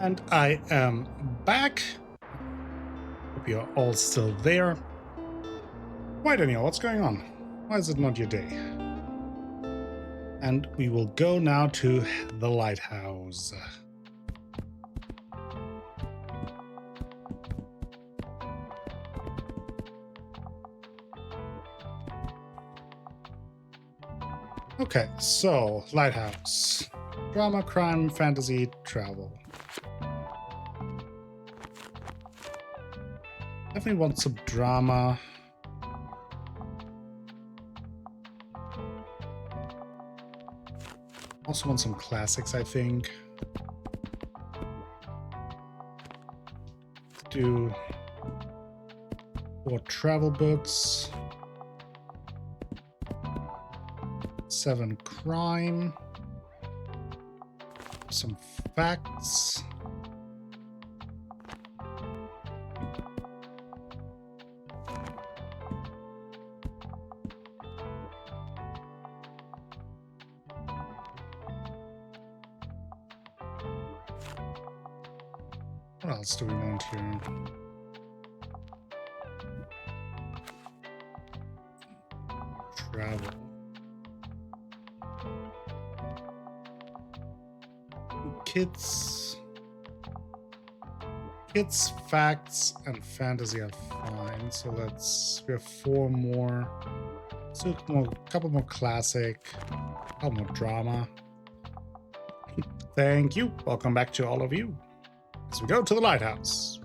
And I am back. Hope you're all still there. Why, Daniel, what's going on? Why is it not your day? And we will go now to the lighthouse. Okay, so lighthouse. Drama, crime, fantasy, travel. Definitely want some drama. Also want some classics, I think. Do 4 travel books. 7 crime. Some facts. What else do we want here? Travel. Kids, facts, and fantasy are fine. So we have 4 more. So a couple more classic, a couple more drama. Thank you. Welcome back to all of you as we go to the lighthouse.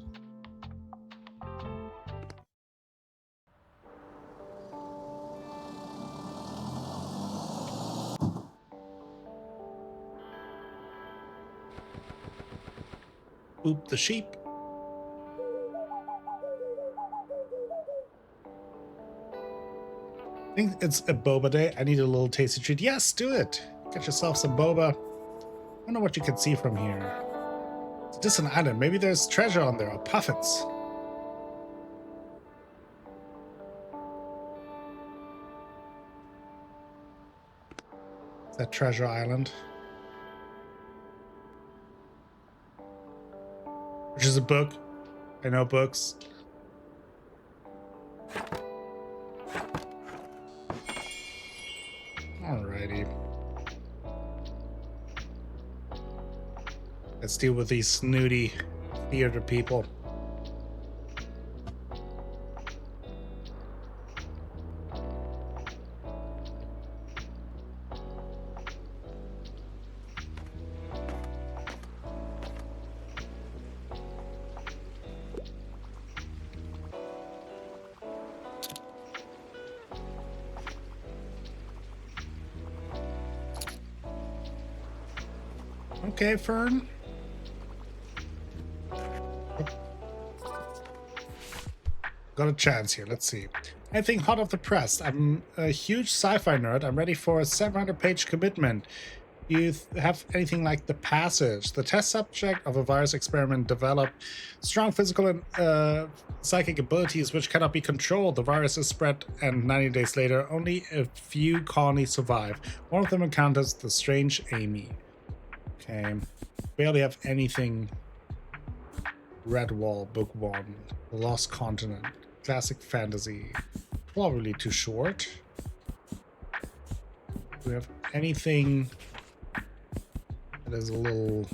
Boop the sheep. I think it's a boba day. I need a little tasty treat. Yes, do it. Get yourself some boba. I don't know what you can see from here. It's a distant island. Maybe there's treasure on there or puffins. Is that Treasure Island? Which is a book. I know books. Alrighty. Let's deal with these snooty theater people. Okay, Fern. Got a chance here. Let's see. Anything hot off the press? I'm a huge sci-fi nerd. I'm ready for a 700-page commitment. You have anything like The Passage? The test subject of a virus experiment developed strong physical and psychic abilities which cannot be controlled. The virus is spread, and 90 days later, only a few colonies survive. One of them encounters the strange Amy. Okay. Barely have anything. Redwall, Book 1. The Lost Continent. Classic fantasy. Probably too short. Do we have anything that is a little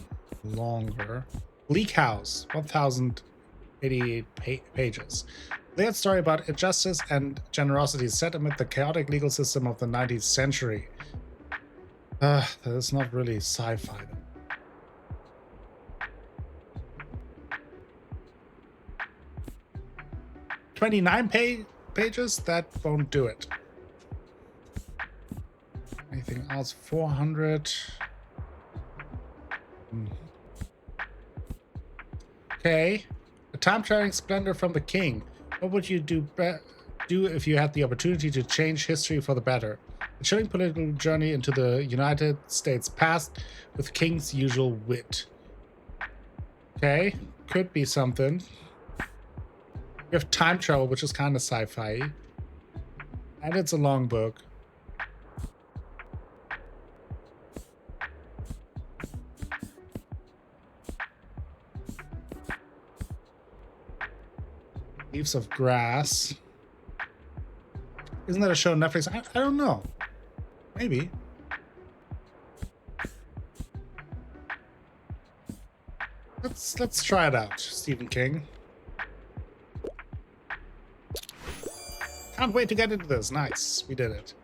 longer? Bleak House. 1088 pages. Layered story about injustice and generosity set amid the chaotic legal system of the 19th century. That is not really sci-fi though. 29 pages? That won't do it. Anything else? 400. Okay. A time-traveling splendor from the king. What would you do if you had the opportunity to change history for the better? A chilling political journey into the United States past with King's usual wit. Okay. Could be something. We have time travel, which is kind of sci-fi. And it's a long book. Leaves of Grass. Isn't that a show on Netflix? I don't know. Maybe. Let's try it out, Stephen King. Can't wait to get into this. Nice. We did it.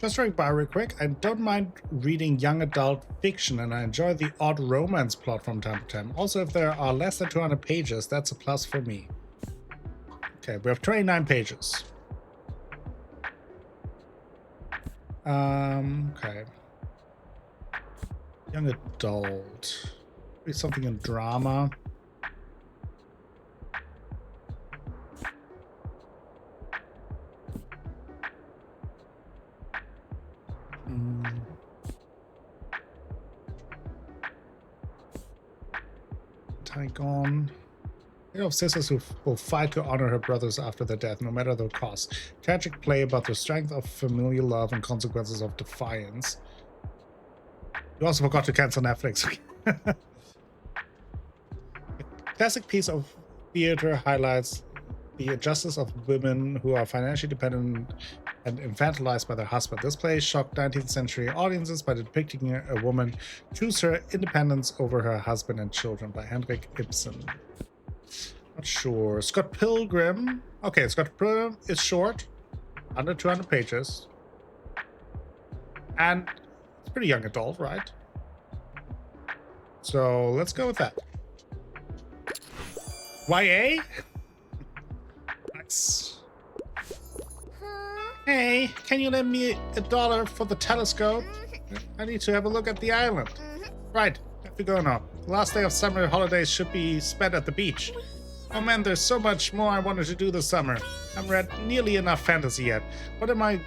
Just running by real quick, I don't mind reading young adult fiction, and I enjoy the odd romance plot from time to time. Also, if there are less than 200 pages, that's a plus for me. Okay, we have 29 pages. Okay. Young adult. Maybe something in drama. Gone. Tale of sisters who will fight to honor her brothers after their death, no matter the cost. Tragic play about the strength of familial love and consequences of defiance. You also forgot to cancel Netflix. A classic piece of theater highlights the injustice of women who are financially dependent and infantilized by their husband. This play shocked 19th century audiences by depicting a woman choose her independence over her husband and children, by Henrik Ibsen. Not sure. Scott Pilgrim. Okay, Scott Pilgrim is short, under 200 pages, and it's pretty young adult, right? So let's go with that. YA? Nice. Hey, can you lend me $1 for the telescope? I need to have a look at the island. Right, have to go now. The last day of summer holidays should be spent at the beach. Oh man, there's so much more I wanted to do this summer. I haven't read nearly enough fantasy yet. What am I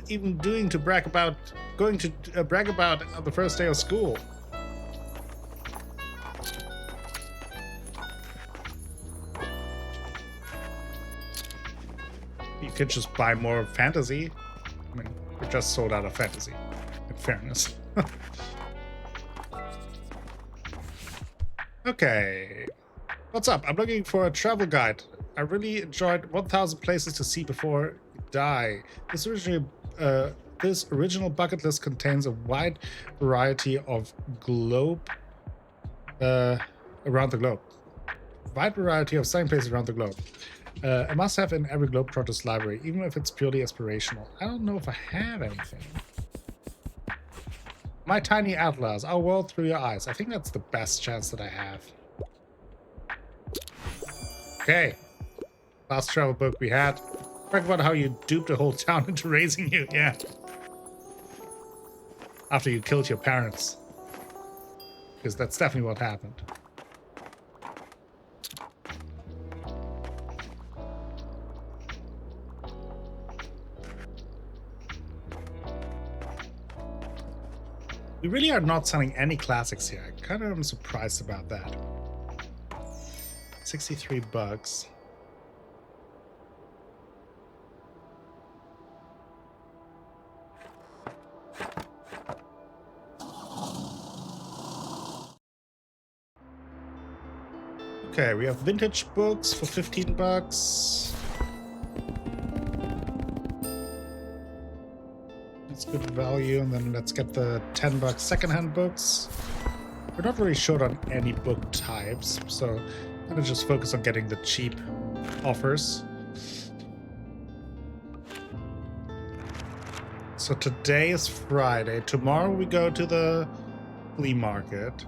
even doing to brag about, on the first day of school? You could just buy more fantasy. I mean, we're just sold out of fantasy, in fairness. Okay. What's up? I'm looking for a travel guide. I really enjoyed 1,000 Places to See Before You Die. This original bucket list contains a wide variety of around the globe. Wide variety of stunning places around the globe. A must-have in every Globetrotter's library, even if it's purely aspirational. I don't know if I have anything. My Tiny Atlas, Our World Through Your Eyes. I think that's the best chance that I have. Okay. Last travel book we had. Talk about how you duped a whole town into raising you. Yeah. After you killed your parents. Because that's definitely what happened. We really are not selling any classics here. I kind of am surprised about that. 63 bucks. Okay, we have vintage books for 15 bucks. That's good value. And then let's get the 10 bucks secondhand books. We're not really short on any book types, so I'm gonna just focus on getting the cheap offers. So today is Friday. Tomorrow we go to the flea market.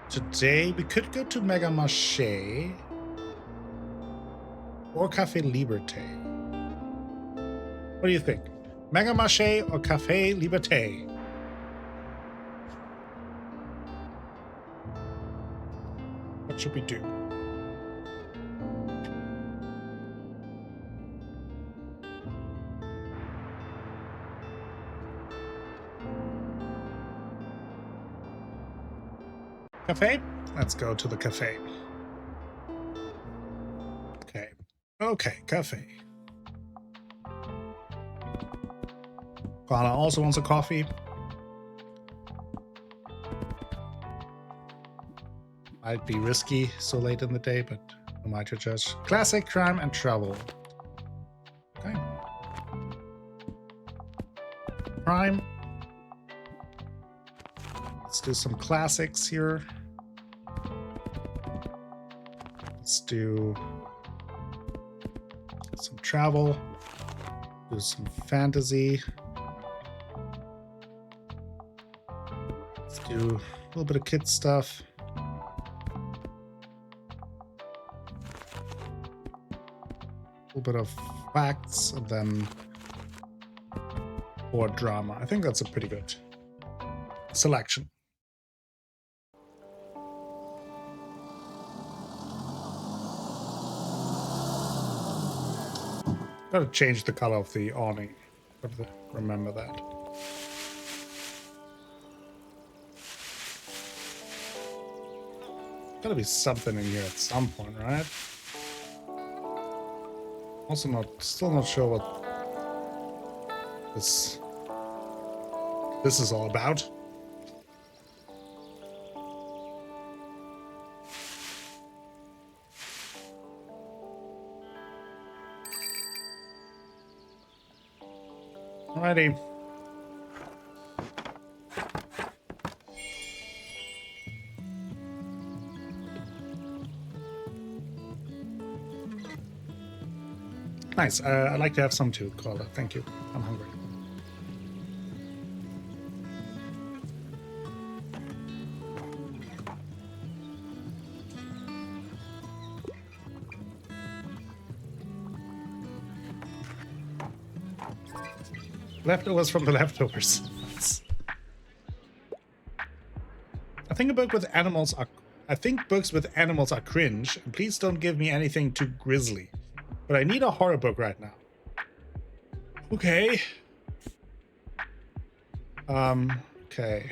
Today we could go to Mega Marché or Café Liberté. What do you think? Mega Marché or Café Liberté? What should we do? Cafe? Let's go to the cafe. Okay. Okay, cafe. Koala also wants a coffee. Might be risky so late in the day, but who am I to judge? Classic, crime, and travel. Okay. Crime. Let's do some classics here. Let's do some travel. Do some fantasy. Let's do a little bit of kid stuff. A little bit of facts, and then board drama. I think that's a pretty good selection. Gotta change the color of the awning. Gotta remember that. Gotta be something in here at some point, right? Also still not sure what this is all about. Alrighty. Nice. I'd like to have some too, Koala. Thank you. I'm hungry. Leftovers from the leftovers. I think books with animals are cringe, and please don't give me anything too grisly. But I need a horror book right now. Okay. Okay.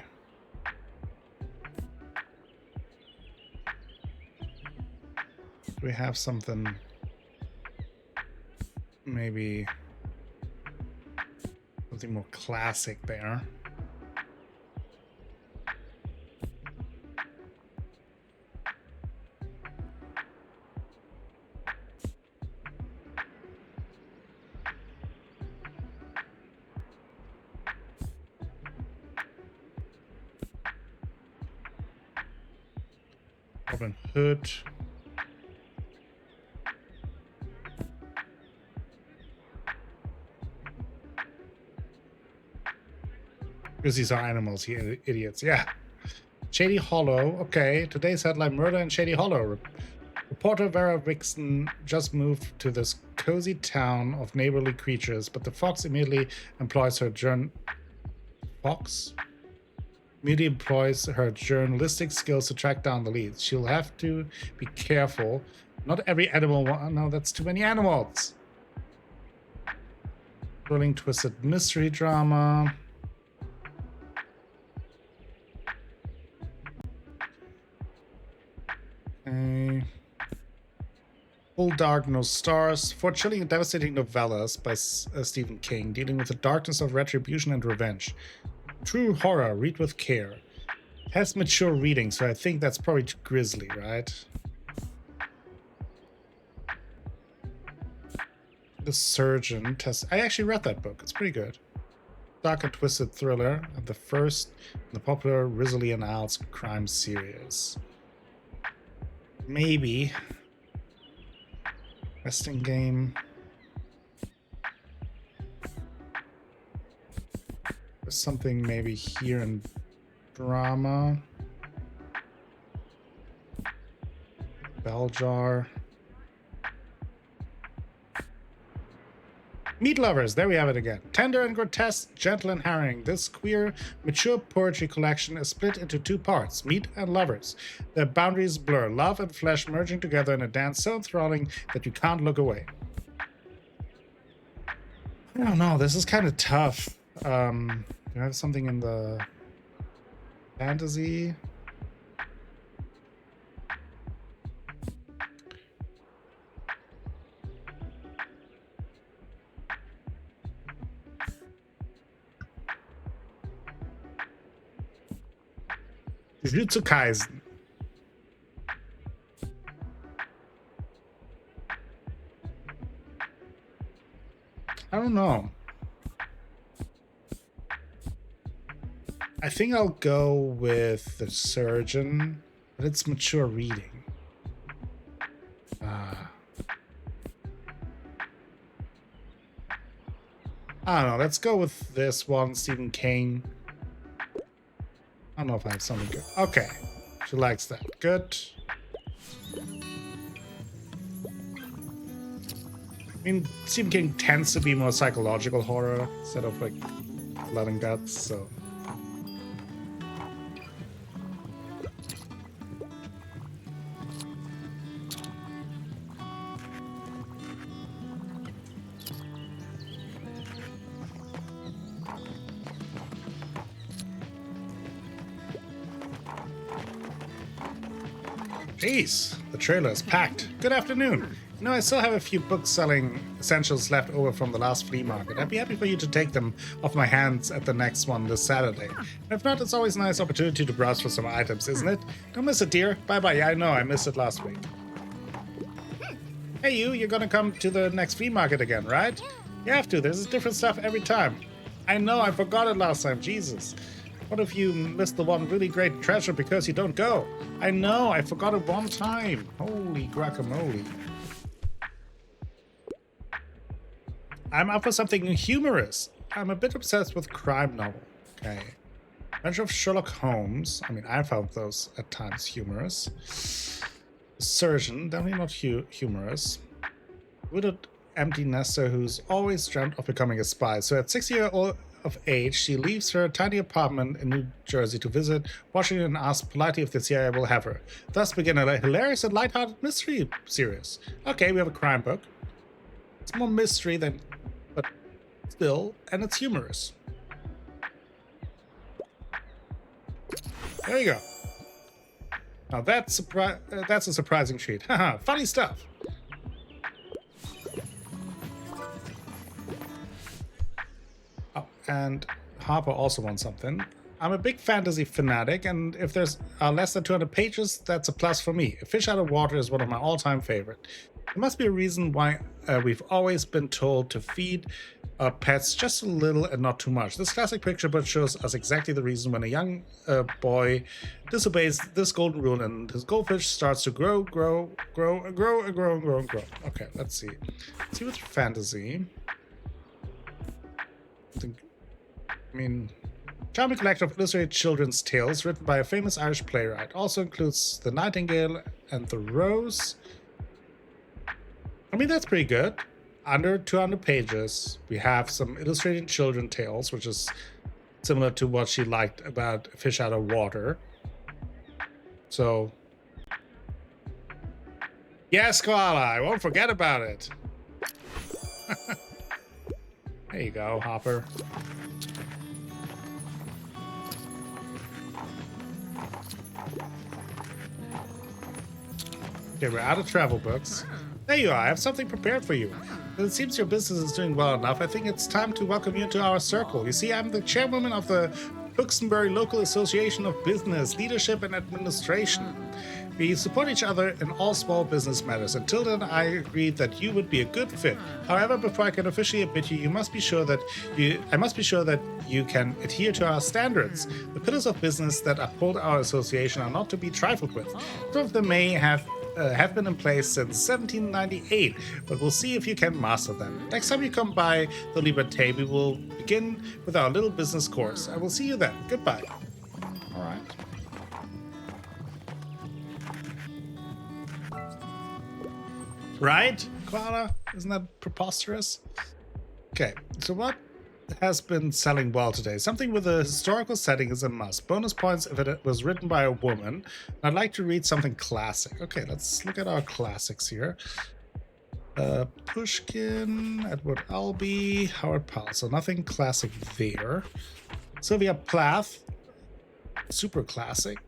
Do we have something maybe something more classic there? Robin Hood. Because these are animals, you idiots. Yeah. Shady Hollow. Okay. Today's headline: Murder in Shady Hollow. Reporter Vera Vixen just moved to this cozy town of neighborly creatures, but the fox immediately employs her journalistic skills to track down the leads. She'll have to be careful. Not every animal. No, that's too many animals. Thrilling, twisted mystery drama. Okay. Full Dark, No Stars. Four chilling and devastating novellas by Stephen King, dealing with the darkness of retribution and revenge. True horror, read with care. Has mature reading, so I think that's probably too grisly, right? The Surgeon test. I actually read that book. It's pretty good. Dark and twisted thriller, and the first in the popular Risley and Isles crime series. Maybe. Resting game. There's something maybe here in drama. Bell jar. Meat Lovers, there we have it again. Tender and grotesque, gentle and harrowing. This queer, mature poetry collection is split into two parts, meat and lovers. Their boundaries blur, love and flesh merging together in a dance so enthralling that you can't look away. I don't know, this is kind of tough. Do I have something in the fantasy? Jujutsu Kaisen. I don't know. I think I'll go with The Surgeon, but it's mature reading. I don't know. Let's go with this one, Stephen King. I don't know if I have something good. Okay. She likes that. Good. I mean, Stephen King tends to be more psychological horror instead of like blood and guts, so. Jeez, the trailer is packed. Good afternoon. You know, I still have a few book-selling essentials left over from the last flea market. I'd be happy for you to take them off my hands at the next one this Saturday. And if not, it's always a nice opportunity to browse for some items, isn't it? Don't miss it, dear. Bye-bye. Yeah, I know. I missed it last week. Hey, you're gonna come to the next flea market again, right? You have to. There's different stuff every time. I know. I forgot it last time. Jesus. What if you missed the one really great treasure because you don't go? I know, I forgot it one time. Holy guacamole. I'm up for something humorous. I'm a bit obsessed with crime novel. Okay. Adventure of Sherlock Holmes. I mean, I found those at times humorous. Surgeon, definitely not humorous. Widowed empty nester who's always dreamt of becoming a spy. So at 6 years of age, she leaves her tiny apartment in New Jersey to visit Washington and asks politely if the CIA will have her. Thus begin a hilarious and lighthearted mystery series. Okay, we have a crime book. It's more mystery than, but still, and it's humorous. There you go. Now that's a surprising treat. Haha, funny stuff. And Harper also wants something. I'm a big fantasy fanatic, and if there's less than 200 pages, that's a plus for me. A Fish Out of Water is one of my all-time favorite. There must be a reason why we've always been told to feed our pets just a little and not too much. This classic picture book shows us exactly the reason when a young boy disobeys this golden rule and his goldfish starts to grow. Okay, let's see. Let's see what's fantasy. I mean, charming collection of illustrated children's tales written by a famous Irish playwright. Also includes The Nightingale and the Rose. I mean, that's pretty good. Under 200 pages. We have some illustrated children tales, which is similar to what she liked about Fish Out of Water. So, yes, Koala, I won't forget about it. There you go, Hopper. Okay, we're out of travel books. There you are, I have something prepared for you. But it seems your business is doing well enough. I think it's time to welcome you to our circle. You see, I'm the chairwoman of the Buxtonbury Local Association of Business, Leadership and Administration. We support each other in all small business matters. Until then, I agreed that you would be a good fit. However, before I can officially admit you, I must be sure that you can adhere to our standards. The pillars of business that uphold our association are not to be trifled with. Some of them may have been in place since 1798, but we'll see if you can master them. Next time you come by the Liberté, we will begin with our little business course. I will see you then. Goodbye. All right. Right, Koala? Isn't that preposterous? Okay, so what has been selling well today? Something with a historical setting is a must. Bonus points if it was written by a woman. I'd like to read something classic. Okay, let's look at our classics here. Pushkin, Edward Albee, Howard Powell. So nothing classic there. Sylvia Plath, super classic.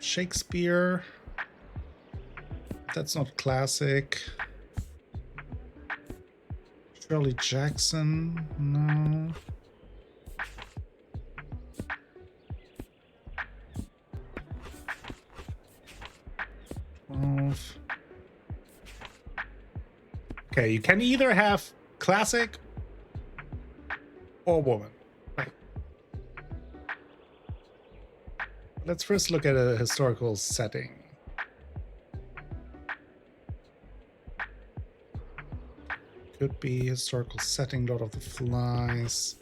Shakespeare. That's not classic. Shirley Jackson, no. Okay, you can either have classic or woman. Let's first look at a historical setting. Could be historical setting, Lord of the Flies.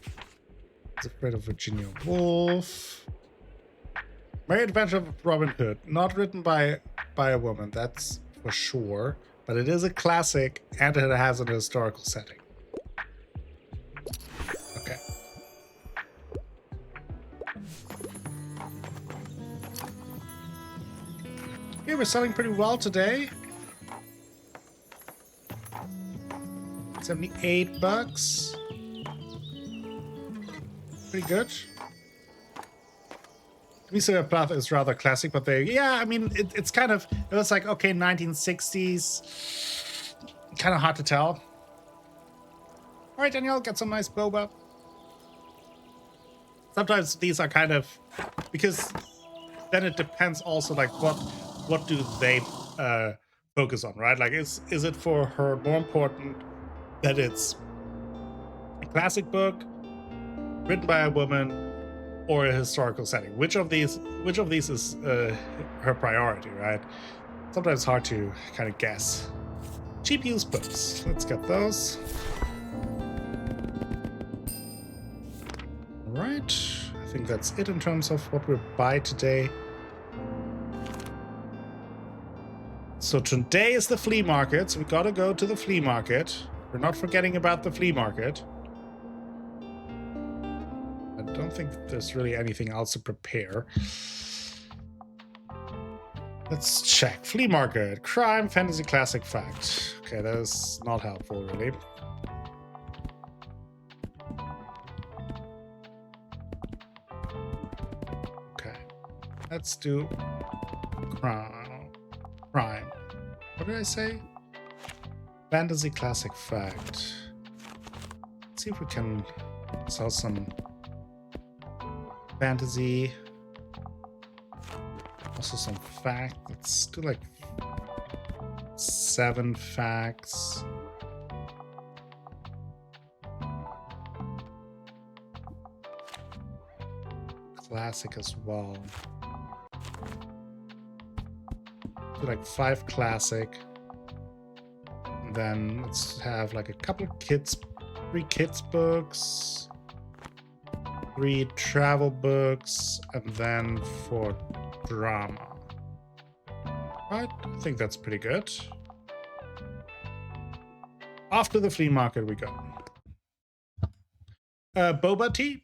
Is Afraid of Virginia Woolf. Merry Adventure of Robin Hood. Not written by a woman, that's for sure. But it is a classic and it has an historical setting. Okay. Okay, we're selling pretty well today. $78. Pretty good. Misa Plath is rather classic, but I mean, it's kind of, it was like, okay, 1960s. Kind of hard to tell. All right, Danielle, get some nice boba. Sometimes these are kind of, because then it depends also, like, what do they focus on, right? Like, is it for her more important that it's a classic book written by a woman or a historical setting? Which of these is her priority, right? Sometimes it's hard to kind of guess. Cheap used books. Let's get those. All right. I think that's it in terms of what we'll buy today. So today is the flea market, so we gotta go to the flea market. We're not forgetting about the flea market. I don't think there's really anything else to prepare. Let's check. Flea market. Crime, fantasy, classic, fact. Okay, that is not helpful, really. Okay. Let's do crime. What did I say? Fantasy, classic, fact. Let's see if we can sell some fantasy. Also some fact. Let's do like 7 facts. Classic as well. Do like 5 classic. And then let's have like a couple of 3 kids books, 3 travel books, and then for drama. Right, I think that's pretty good. After the flea market we go. Boba tea.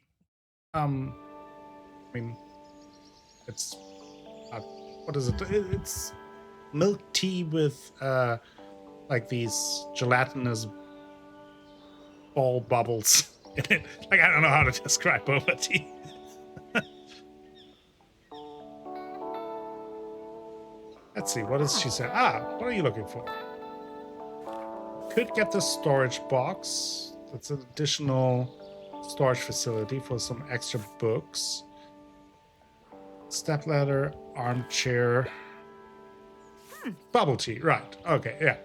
I mean, it's what is it? It's milk tea with like these gelatinous ball bubbles in it. Like, I don't know how to describe boba tea. Let's see, what does she say? What are you looking for? Could get the storage box. That's an additional storage facility for some extra books. Stepladder, armchair. Bubble tea, right. Okay, yeah.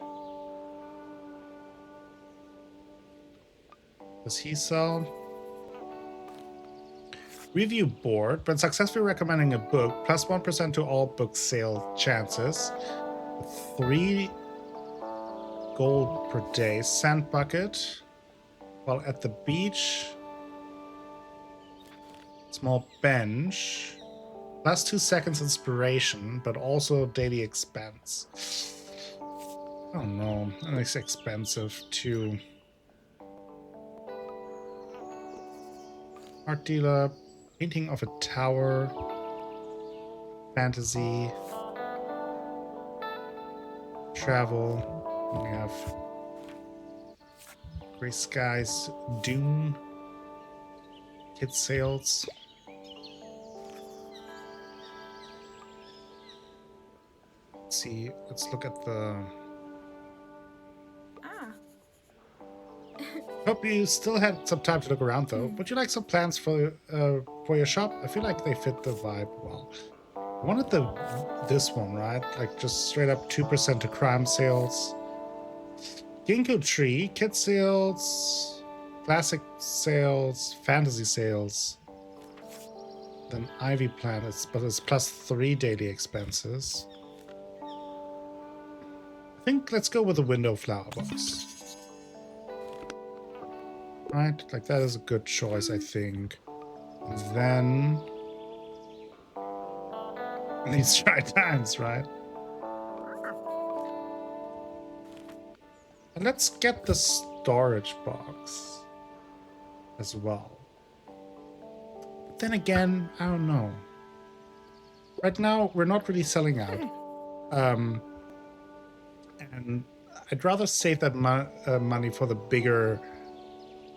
Does he sell? Review board. When successfully recommending a book, plus 1% to all book sale chances. 3 gold per day. Sand bucket. While at the beach. Small bench. Plus 2 seconds inspiration, but also daily expense. Oh no, that is expensive too. Art dealer, painting of a tower, fantasy, travel. We have Gray Skies, Dune, kids sales. Let's see. Let's look at the. Hope you still had some time to look around, though. Would you like some plans for your shop? I feel like they fit the vibe well. I wanted this one, right? Like just straight up 2% to crime sales. Ginkgo tree, kit sales, classic sales, fantasy sales. Then ivy plant, but it's +3 daily expenses. I think let's go with the window flower box. Right, like that is a good choice, I think. Then these try times, right? And let's get the storage box as well. But then again, I don't know. Right now, we're not really selling out. And I'd rather save that money for the bigger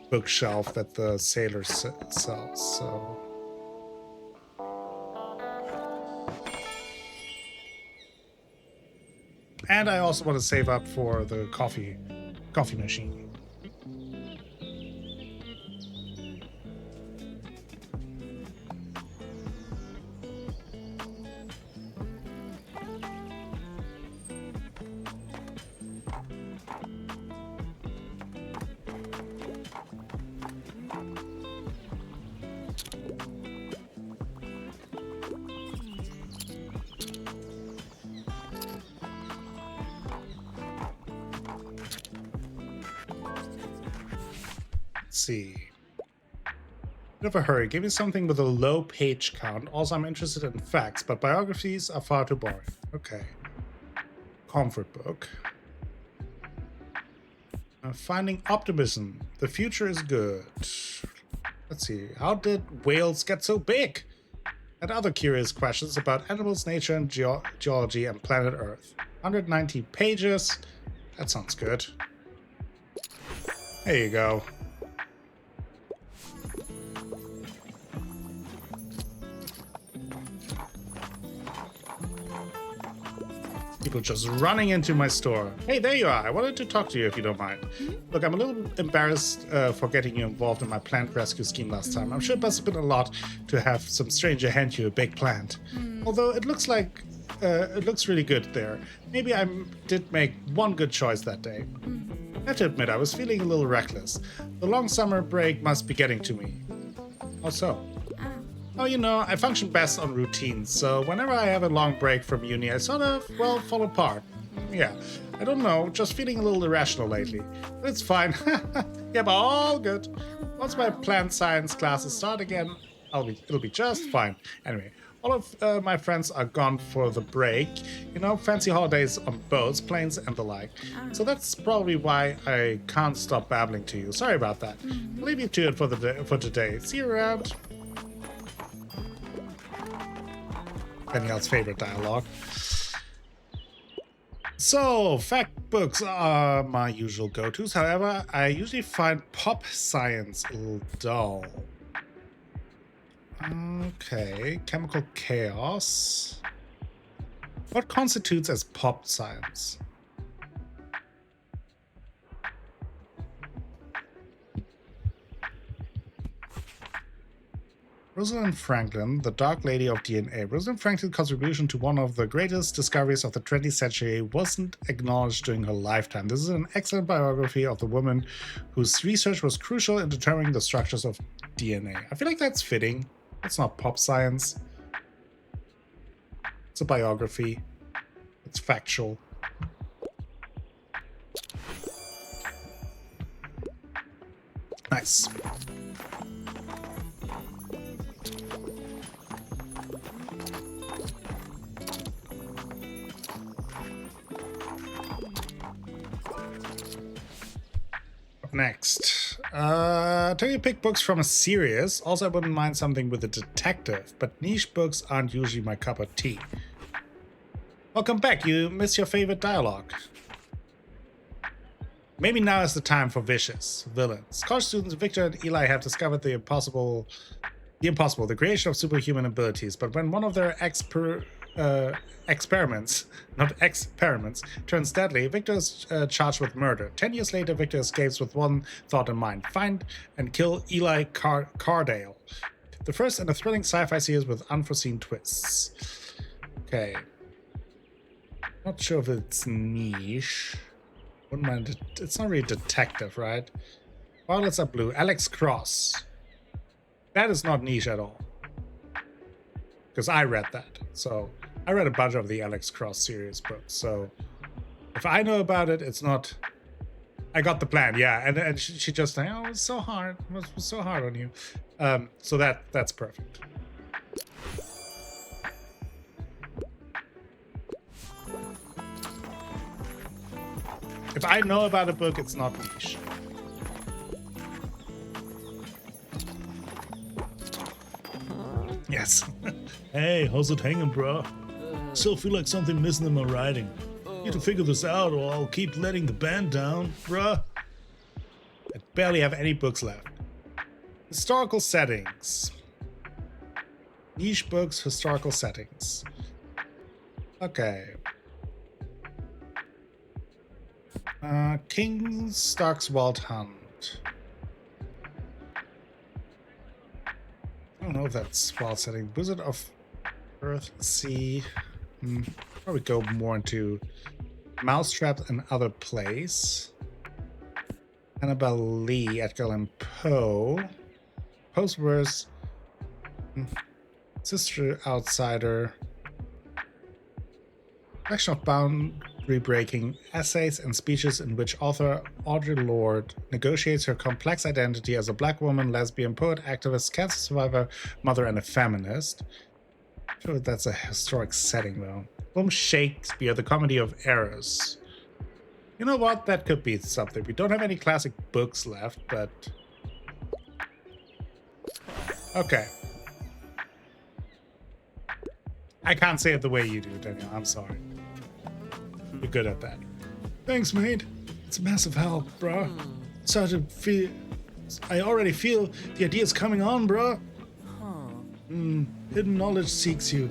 bookshelf that the sailor sells, so... And I also want to save up for the coffee machine. See. Bit of a hurry. Give me something with a low page count. Also, I'm interested in facts, but biographies are far too boring. Okay. Comfort book. Finding optimism. The future is good. Let's see. How did whales get so big? And other curious questions about animals, nature, and geology and planet Earth. 190 pages. That sounds good. There you go. People just running into my store. Hey, there you are. I wanted to talk to you if you don't mind. Look, I'm a little embarrassed for getting you involved in my plant rescue scheme last time. I'm sure it must have been a lot to have some stranger hand you a big plant. Although it looks like it looks really good there. Maybe I did make one good choice that day. I have to admit, I was feeling a little reckless. The long summer break must be getting to me. How so? Oh, you know, I function best on routines, so whenever I have a long break from uni, I sort of, well, fall apart. Yeah, I don't know, just feeling a little irrational lately. But it's fine. Yeah, but all good. Once my plant science classes start again, it'll be just fine. Anyway, all of my friends are gone for the break. You know, fancy holidays on boats, planes, and the like. So that's probably why I can't stop babbling to you. Sorry about that. I'll leave you to it for today. See you around. Danielle's favorite dialogue. So, fact books are my usual go-tos. However, I usually find pop science a little dull. Okay, chemical chaos. What constitutes as pop science? Rosalind Franklin, the Dark Lady of DNA. Rosalind Franklin's contribution to one of the greatest discoveries of the 20th century wasn't acknowledged during her lifetime. This is an excellent biography of the woman whose research was crucial in determining the structures of DNA. I feel like that's fitting. It's not pop science. It's a biography. It's factual. Nice. Next, tell you pick books from a series. Also, I wouldn't mind something with a detective, but niche books aren't usually my cup of tea. Welcome back. You miss your favorite dialogue. Maybe now is the time for vicious villains. College students Victor and Eli have discovered the impossible, the creation of superhuman abilities. But when one of their experiments turns deadly, Victor is charged with murder. 10 years later, Victor escapes with one thought in mind: find and kill Eli Cardale. The first in a thrilling sci-fi series with unforeseen twists. Okay. Not sure if it's niche. Wouldn't mind it. It's not really detective, right? Violets are blue. Alex Cross. That is not niche at all. Because I read that. So I read a bunch of the Alex Cross series books. So if I know about it, it's not. I got the plan, yeah. And she just like, oh, it's so hard. It was so hard on you. So that's perfect. If I know about a book, it's not niche. Yes. Hey, how's it hanging, bro? Still feel like something missing in my writing. Need to figure this out or I'll keep letting the band down, bruh. I barely have any books left. Historical settings. Niche books, historical settings. Okay. King Stark's Wild Hunt. I don't know if that's wild setting. Wizard of Earth, Sea. Probably go more into Mousetrap and Other Place. Annabelle Lee, Edgar Allan Poe. Poe's Verse. Sister Outsider. Collection of boundary-breaking essays and speeches in which author Audre Lorde negotiates her complex identity as a black woman, lesbian, poet, activist, cancer survivor, mother, and a feminist. I'm sure that's a historic setting, though. From Shakespeare, The Comedy of Errors. You know what? That could be something. We don't have any classic books left, but... Okay. I can't say it the way you do, Daniel. I'm sorry. You're good at that. Thanks, mate. It's a massive help, bro. I already feel the ideas coming on, bro. Hidden knowledge seeks you.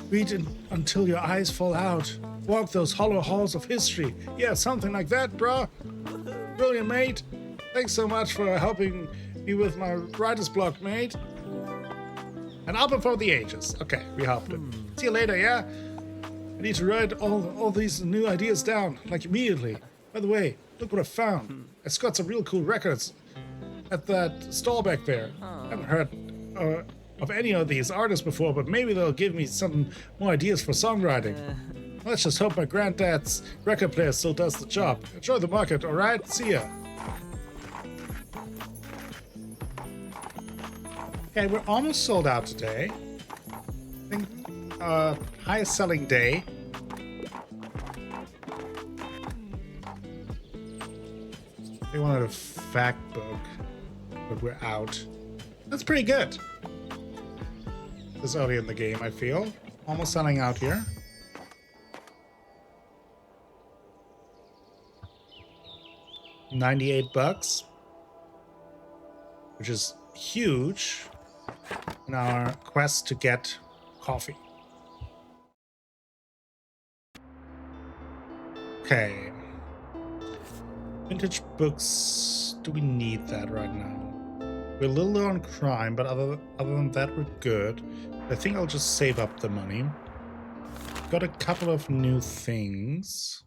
Read it until your eyes fall out. Walk those hollow halls of history. Yeah, something like that, bro. Brilliant, mate. Thanks so much for helping me with my writer's block, mate. An album for the ages. Okay, we helped him. See you later, yeah? I need to write all these new ideas down, like immediately. By the way, look what I found. I got some real cool records at that stall back there. I haven't heard of any of these artists before, but maybe they'll give me some more ideas for songwriting. Let's just hope my granddad's record player still does the job. Enjoy the market, alright? See ya. Okay, we're almost sold out today. I think highest selling day. They wanted a fact book, but we're out. That's pretty good. This early in the game, I feel. Almost selling out here. $98, which is huge in our quest to get coffee. Okay. Vintage books. Do we need that right now? We're a little low on crime, but other than that, we're good. I think I'll just save up the money. Got a couple of new things.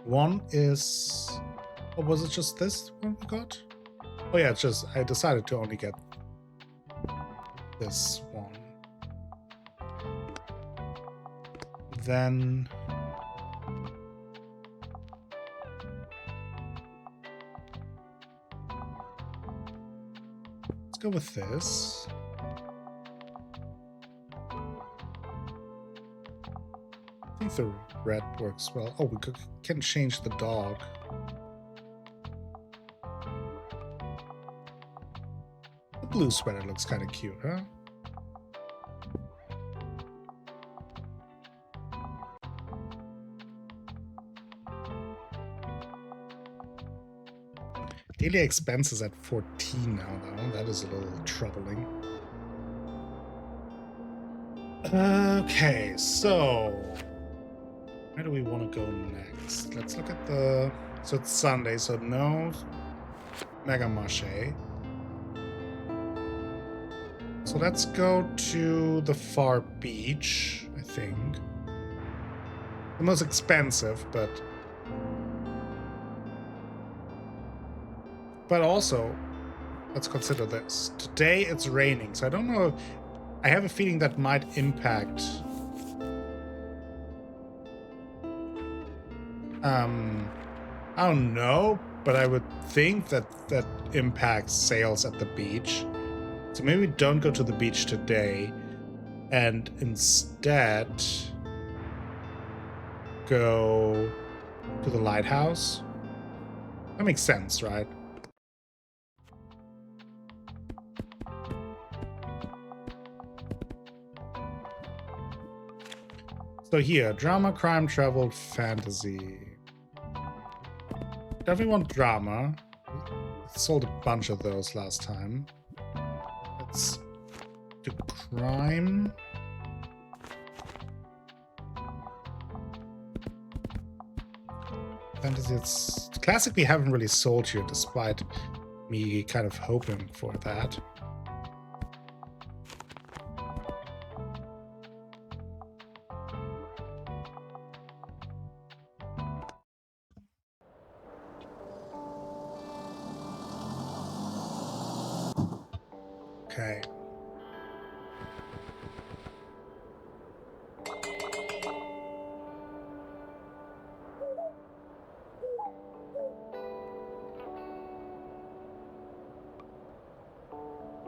One is... Oh, was it just this one we got? Oh yeah, it's just... I decided to only get this one. Then... let's go with this. I think the red works well. Oh, we can change the dog. The blue sweater looks kind of cute, huh? Daily expenses at 14 now, though. That is a little troubling. Okay, so... where do we want to go next? Let's look at the... so it's Sunday, so no Mega Marché. So let's go to the far beach, I think. the most expensive, but also, let's consider this. Today it's raining, so I don't know. I have a feeling that might impact I don't know, but I would think that impacts sales at the beach. So maybe we don't go to the beach today and instead go to the lighthouse. That makes sense, right? So here, drama, crime, travel, fantasy. Definitely want drama. Sold a bunch of those last time. Let's do crime. Fantasy, it's classic we haven't really sold here, despite me kind of hoping for that. Okay.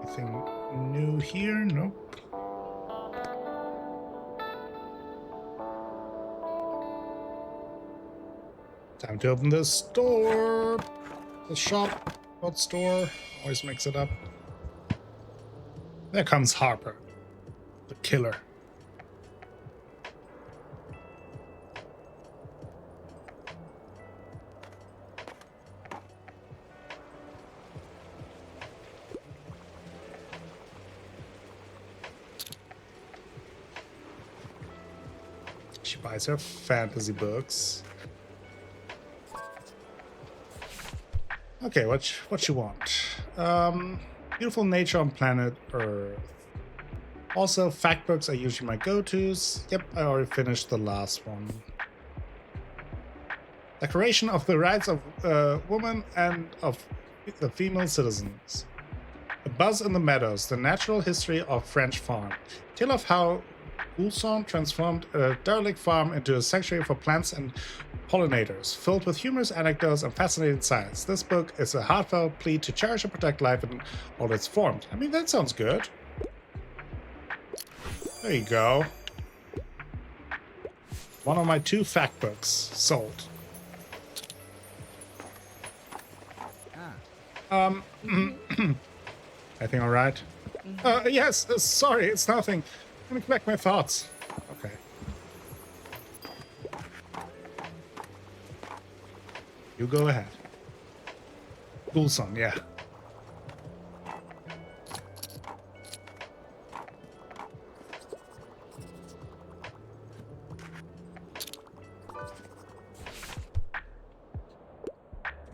Anything new here? Nope. Time to open the store. The shop. Bookstore. Always mix it up. There comes Harper, the killer. She buys her fantasy books. Okay, what you want? Beautiful nature on planet Earth. Also, fact books are usually my go-tos. Yep, I already finished the last one. Declaration of the Rights of Women and of the Female Citizens. A Buzz in the Meadows, the Natural History of French Farm. Tale of how Boulson transformed a derelict farm into a sanctuary for plants and pollinators, filled with humorous anecdotes and fascinating science. This book is a heartfelt plea to cherish and protect life in all its forms. I mean, that sounds good. There you go. One of my 2 fact books sold. Anything all right? Yes, sorry, it's nothing. Let me collect my thoughts. Okay. You go ahead. Boulson, yeah.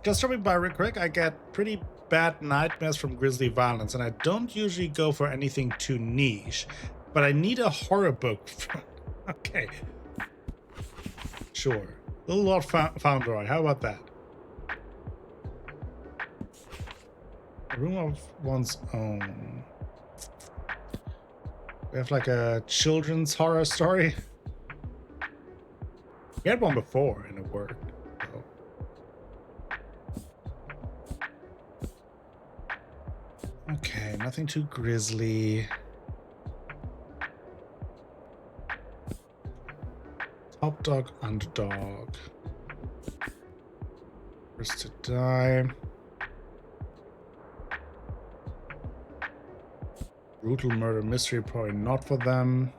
Just dropping by real quick, I get pretty bad nightmares from grisly violence, and I don't usually go for anything too niche, but I need a horror book. Okay. Sure. Little Lord Fauntleroy, how about that? A room of one's own. We have like a children's horror story. We had one before and it worked. So. Okay, nothing too grisly. Top dog, underdog. First to die. Brutal murder mystery, probably not for them.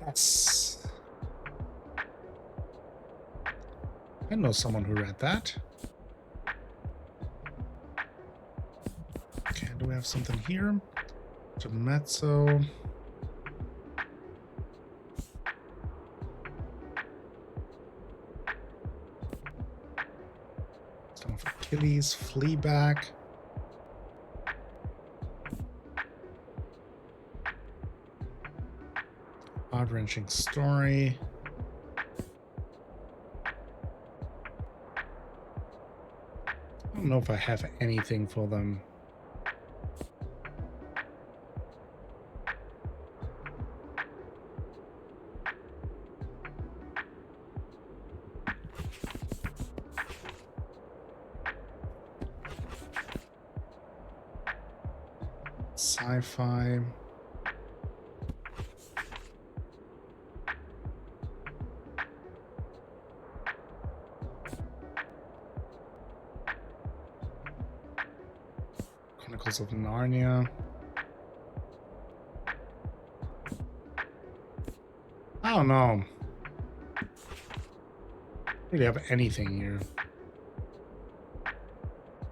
Yes. I know someone who read that. Okay, do we have something here? Mezzo. Some of Achilles, Fleabag. Heart-wrenching story. I don't know if I have anything for them. Sci-fi. Chronicles of Narnia. I don't know. Really have anything here.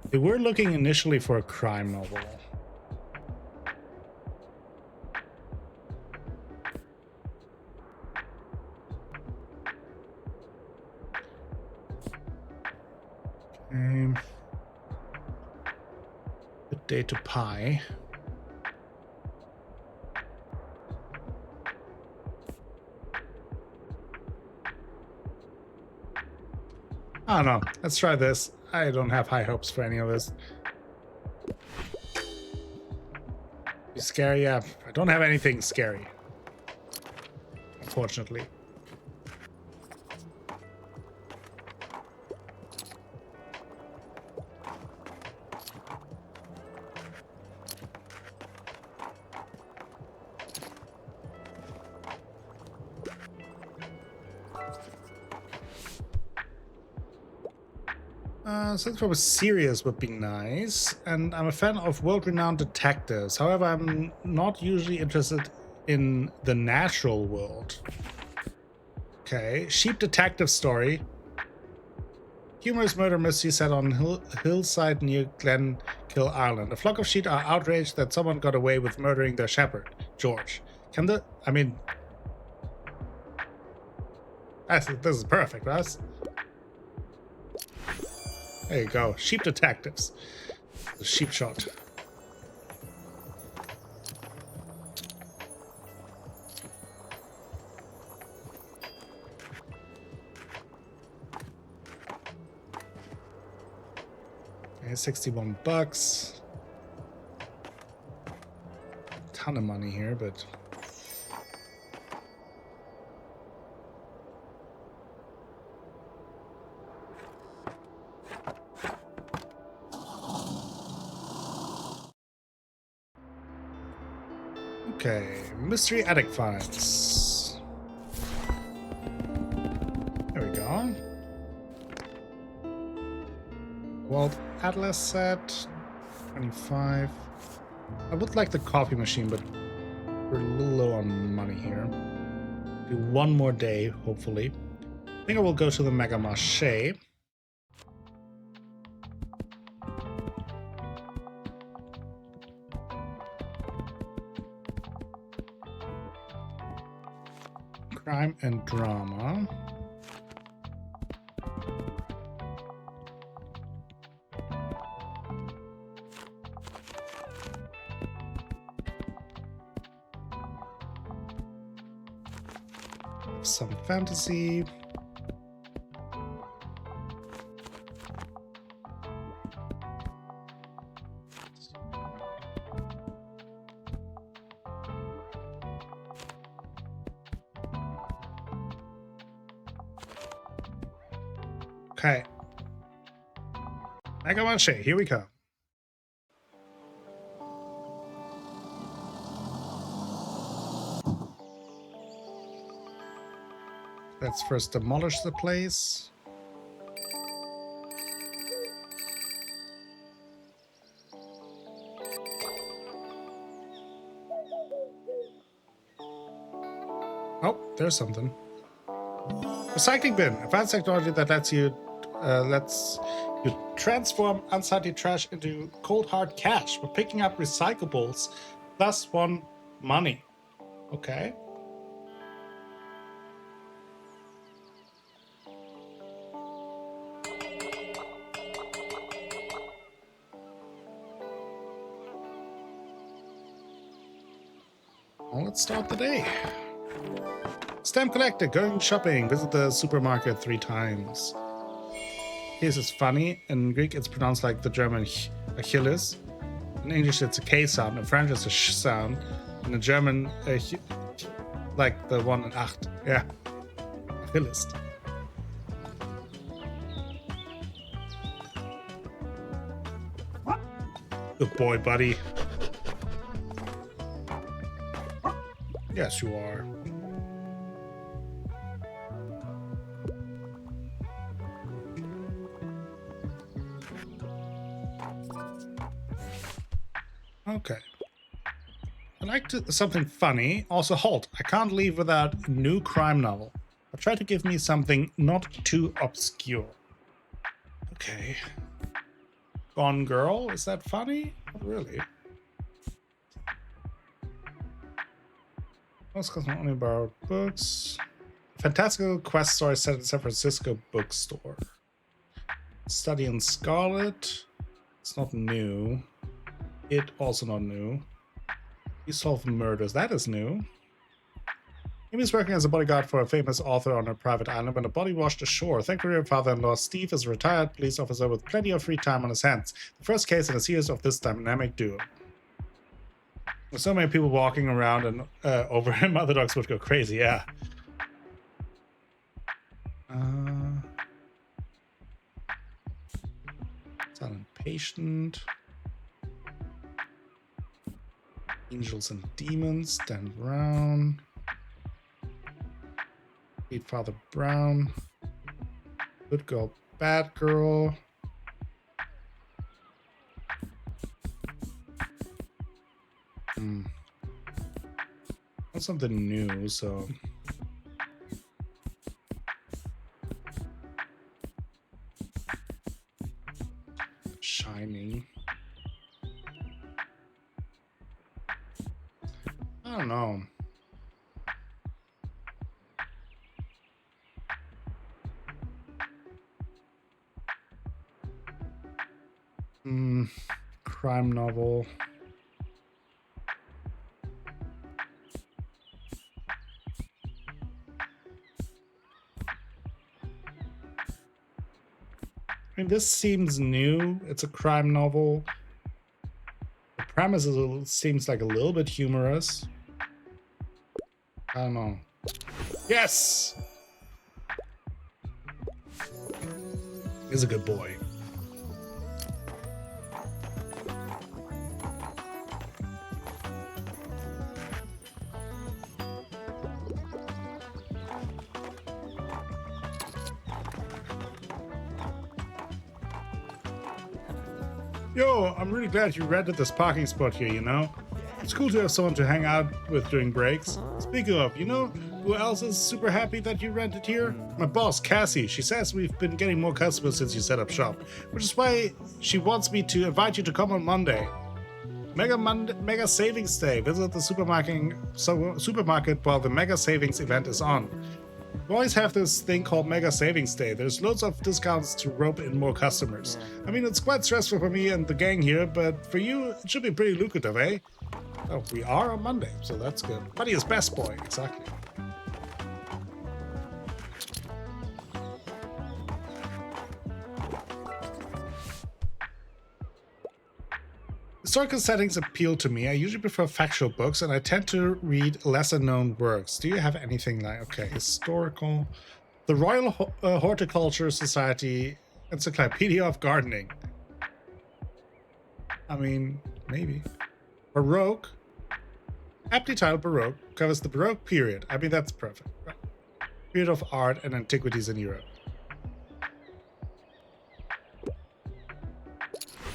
They were looking initially for a crime novel. Good day to pie. I don't know. Let's try this. I don't have high hopes for any of this. Be scary? Yeah. I don't have anything scary. Unfortunately. Something was serious would be nice, and I'm a fan of world-renowned detectives. However, I'm not usually interested in the natural world. Okay, sheep detective story. Humorous murder mystery set on hillside near Glenkill Island. A flock of sheep are outraged that someone got away with murdering their shepherd, George. This is perfect, right? There you go. Sheep detectives. The sheep shot. Okay, 61 bucks. Ton of money here, but okay, mystery attic finds. There we go. World Atlas set, 25. I would like the coffee machine, but we're a little low on money here. Do one more day, hopefully. I think I will go to the Mega Marché. Crime and drama. Some fantasy. Okay. Mega Marché, here we come. Let's first demolish the place. Oh, there's something. Recycling bin. Advanced technology that lets you transform unsightly trash into cold hard cash for picking up recyclables, plus 1 money. Okay. Well, let's start the day. Stamp collector, going shopping, visit the supermarket 3 times. This is funny. In Greek, it's pronounced like the German Achilles. In English, it's a K sound. In French, it's a sh sound. And in German, like the one in acht. Yeah. Achilles. Good boy, buddy. Yes, you are. Okay. I like something funny. Also, halt. I can't leave without a new crime novel. I'll try to give me something not too obscure. Okay. Gone Girl? Is that funny? Not really. Most not only borrowed books. Fantastical quest story set in San Francisco Bookstore. Study in Scarlet. It's not new. It also not new. You solve murders. That is new. Amy's working as a bodyguard for a famous author on a private island when a body washed ashore. Thankfully, her father-in-law Steve is a retired police officer with plenty of free time on his hands. The first case in a series of this dynamic duo. With so many people walking around and over him, other dogs would go crazy. Yeah. Silent Patient. Angels and Demons. Dan Brown. Meet Father Brown. Good Girl, Bad Girl. That's something new, so... Shining. I don't know. Crime novel. I mean, this seems new. It's a crime novel. The premise seems like a little bit humorous. I don't know. Yes! He's a good boy. Yo, I'm really glad you rented this parking spot here, you know? It's cool to have someone to hang out with during breaks. Speaking of, you know who else is super happy that you rented here? My boss, Cassie. She says we've been getting more customers since you set up shop, which is why she wants me to invite you to come on Monday. Mega Savings Day. Visit the supermarket while the Mega Savings event is on. We always have this thing called Mega Savings Day. There's loads of discounts to rope in more customers. I mean, it's quite stressful for me and the gang here, but for you, it should be pretty lucrative, eh? Oh, we are on Monday, so that's good. Buddy is best boy, exactly. Historical settings appeal to me. I usually prefer factual books, and I tend to read lesser-known works. Do you have anything like, okay, historical? The Royal Horticulture Society Encyclopedia of Gardening. I mean, maybe. Baroque. Aptly titled Baroque. Covers the Baroque period. I mean, that's perfect. Right. Period of art and antiquities in Europe.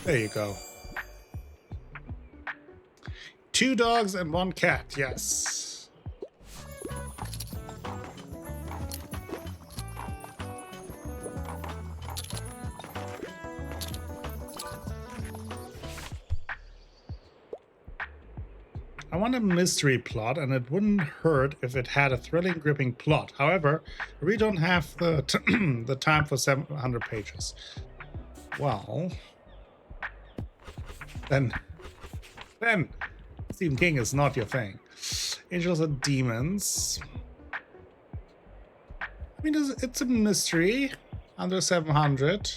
There you go. 2 dogs and 1 cat, yes. I want a mystery plot, and it wouldn't hurt if it had a thrilling, gripping plot. However, I really don't have the, the time for 700 pages. Well, then... Stephen King is not your thing. Angels and Demons. mean, it's a mystery. Under 700.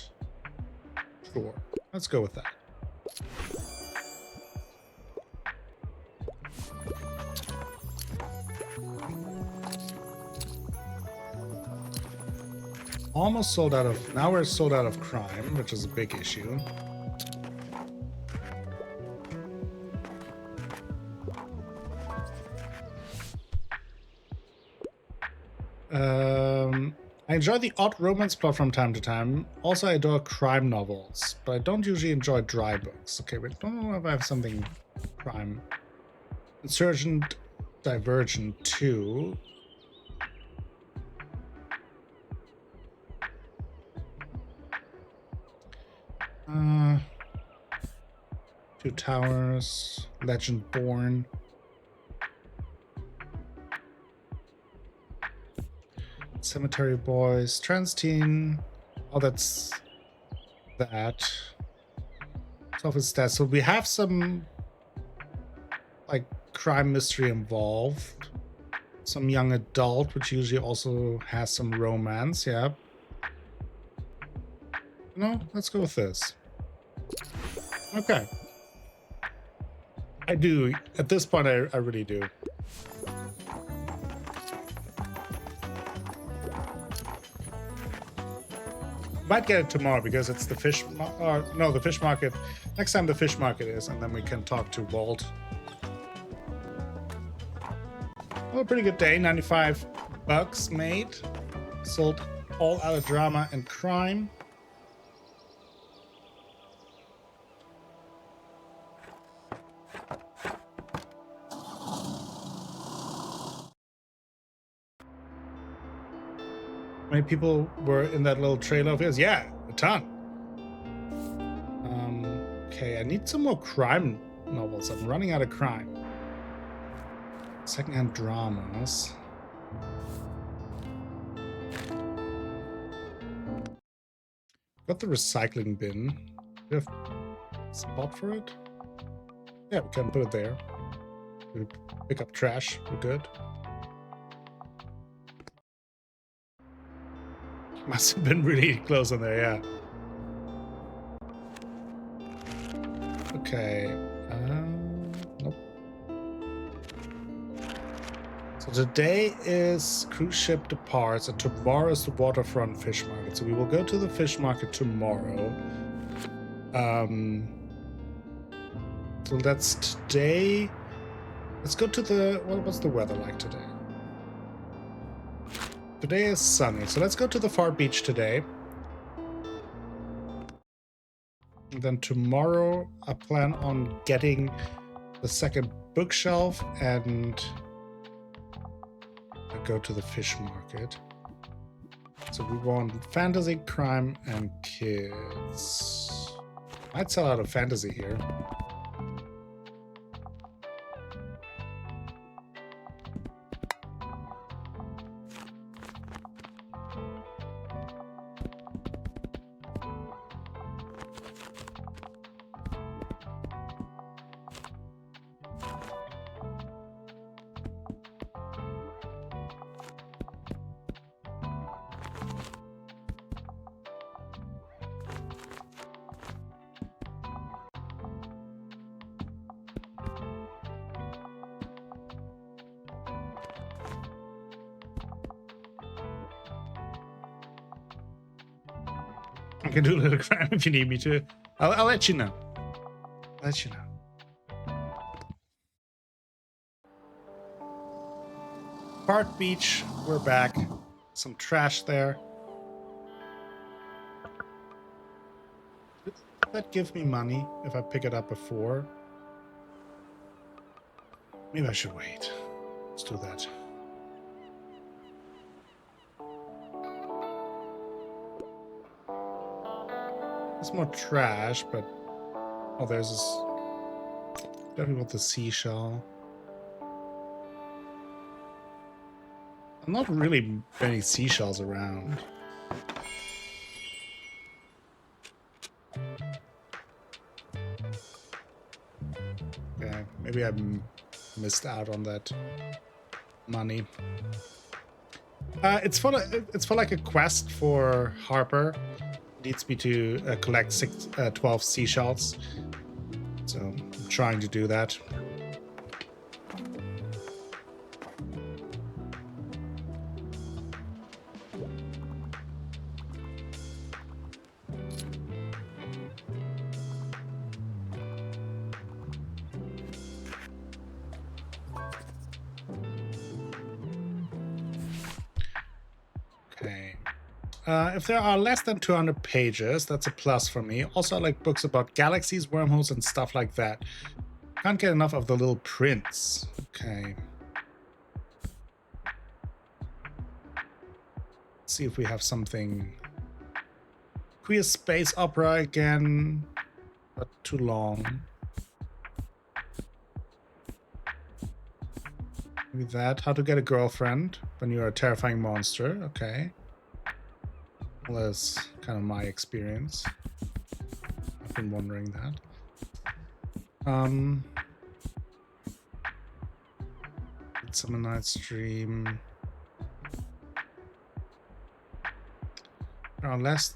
Sure. Let's go with that. Almost sold out of... Now we're sold out of crime, which is a big issue. I enjoy the odd romance plot from time to time. Also, I adore crime novels, but I don't usually enjoy dry books. Okay, wait, don't know if I have something crime. Insurgent Divergent 2. Two Towers, Legend Born. Cemetery Boys, Transteen. Oh, that's that. Office stats. So we have some like crime mystery involved. Some young adult, which usually also has some romance. Yeah. No, let's go with this. Okay. I do. At this point, I really do. Might get it tomorrow because it's the fish... no, the fish market. Next time the fish market is, and then we can talk to Walt. Oh, a pretty good day. 95 bucks made. Sold all out of drama and crime. Many people were in that little trailer of his. Yeah, a ton. Okay, I need some more crime novels. I'm running out of crime. Secondhand dramas. Got the recycling bin. Do we have a spot for it? Yeah, we can put it there. We pick up trash. We're good. Must have been really close on there, yeah. Okay. Nope. So today is cruise ship departs, and tomorrow is the waterfront fish market. So we will go to the fish market tomorrow. So that's today. Let's go to the... What's the weather like today? Today is sunny, so let's go to the far beach today. And then tomorrow I plan on getting the second bookshelf and I go to the fish market. So we want fantasy, crime, and kids. Might sell out of fantasy here. I can do a little crime if you need me to. I'll let you know. I'll let you know. Park Beach, we're back. Some trash there. Does that give me money if I pick it up before? Maybe I should wait. Let's do that. There's more trash, but... Oh, there's this... Definitely with the seashell. Not really many seashells around. Okay, maybe I missed out on that money. It's for like a quest for Harper. Needs me to collect 12 seashells. So I'm trying to do that. Okay. If there are less than 200 pages, that's a plus for me. Also, I like books about galaxies, wormholes, and stuff like that. Can't get enough of the Little Prince. Okay. Let's see if we have something. Queer space opera again, but too long. Maybe that. How to get a girlfriend when you're a terrifying monster. Okay. Well, that's kind of my experience. I've been wondering that. Midsummer Night's Dream. Unless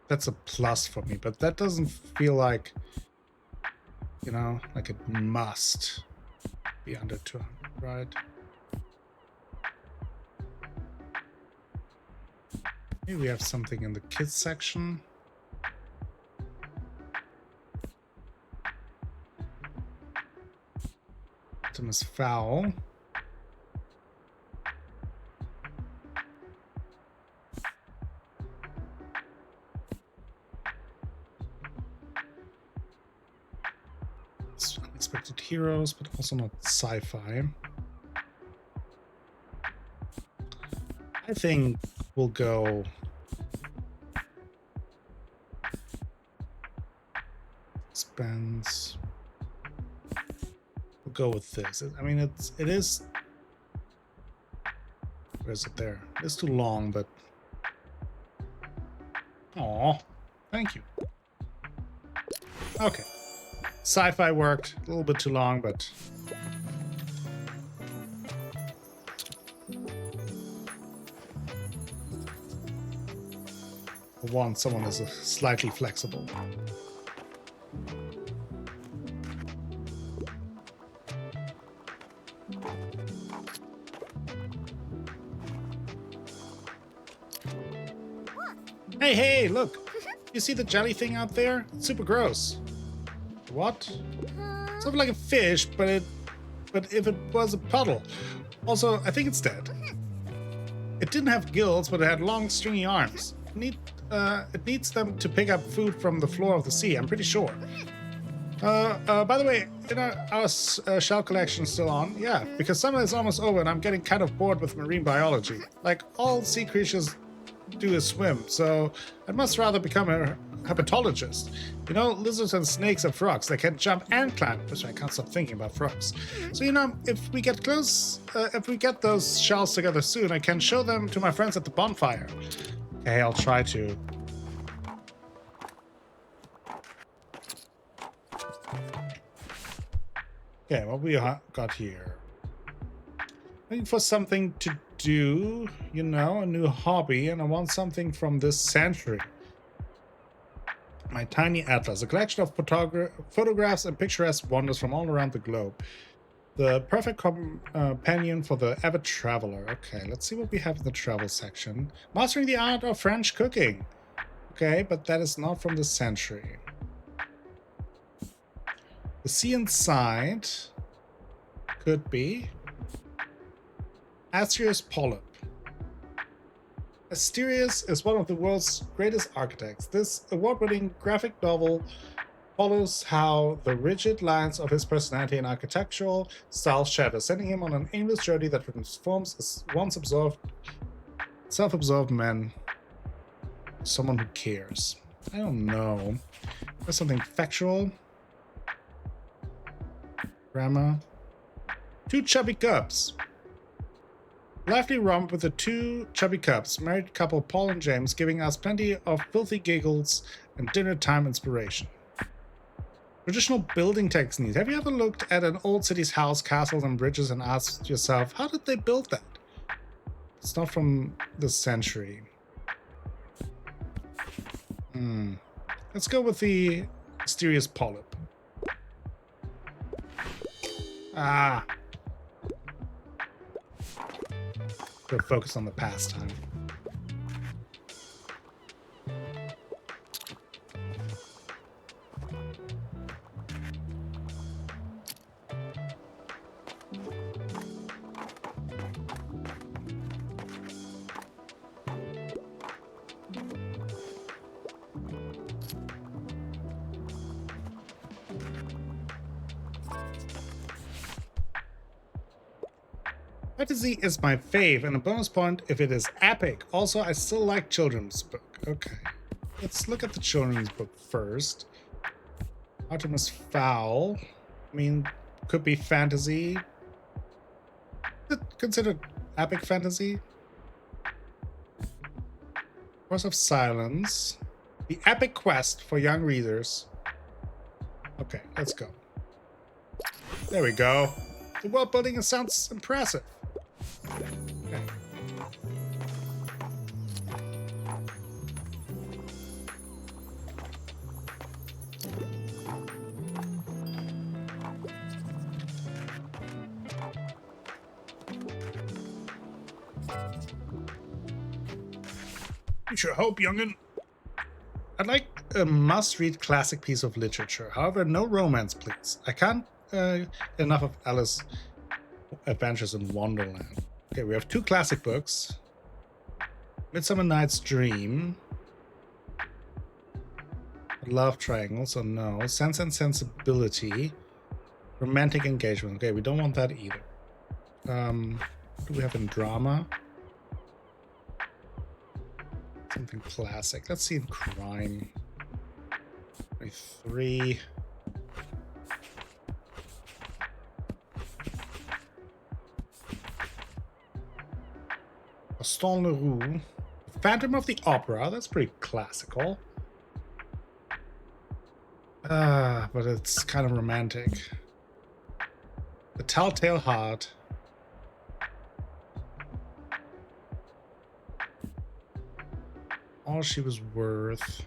that's a plus for me, but that doesn't feel like, you know, like it must be under 200, right? Maybe we have something in the kids section. Optimus Fowl. It's Unexpected Heroes, but also not sci-fi. I think we'll go Spence. We'll go with this. I mean, it is. Where is it there? It's too long, but. Aw, thank you. Okay. Sci-fi worked. A little bit too long, but. I want someone who's slightly flexible. Hey, look! You see the jelly thing out there? It's super gross. What? Sort of like a fish, but if it was a puddle. Also, I think it's dead. It didn't have gills, but it had long, stringy arms. It needs them to pick up food from the floor of the sea, I'm pretty sure. By the way, our shell collection still on? Yeah, because summer is almost over and I'm getting kind of bored with marine biology. Like, all sea creatures do is swim, so I'd much rather become a herpetologist. You know, lizards and snakes and frogs, they can jump and climb. That's why I can't stop thinking about frogs. So, you know, if we get those shells together soon, I can show them to my friends at the bonfire. Okay, I'll try to. Okay, what we got here? Looking for something to do, you know, a new hobby, and I want something from this century. My tiny atlas, a collection of photographs and picturesque wonders from all around the globe. The perfect companion for the avid traveler. Okay, let's see what we have in the travel section. Mastering the art of French cooking. Okay, but that is not from this century. The sea inside could be Asterius Polyp. Asterius is one of the world's greatest architects. This award-winning graphic novel follows how the rigid lines of his personality and architectural style shatter, sending him on an aimless journey that transforms a once self-absorbed man someone who cares. I don't know. There's something factual. Grammar. Two chubby cubs. Lively romp with the two chubby cubs, married couple Paul and James, giving us plenty of filthy giggles and dinner time inspiration. Traditional building techniques. Have you ever looked at an old city's house, castles, and bridges and asked yourself, how did they build that? It's not from this century. Let's go with the mysterious polyp. Ah. Go focus on the pastime. Fantasy is my fave, and a bonus point if it is epic. Also, I still like children's book. Okay. Let's look at the children's book first. Artemis Fowl. I mean, could be fantasy. Is it considered epic fantasy? Force of Silence. The epic quest for young readers. Okay, let's go. There we go. The world building sounds impressive. Okay. You sure hope, young'un. I'd like a must-read classic piece of literature. However, no romance, please. I can't enough of Alice Adventures in Wonderland. Okay, we have 2 classic books. Midsummer Night's Dream. Love Triangle, so no. Sense and Sensibility. Romantic Engagement. Okay, we don't want that either. What do we have in drama? Something classic. Let's see in crime. 3. Gaston Leroux. Phantom of the Opera. That's pretty classical. But it's kind of romantic. The Telltale Heart. All She Was Worth.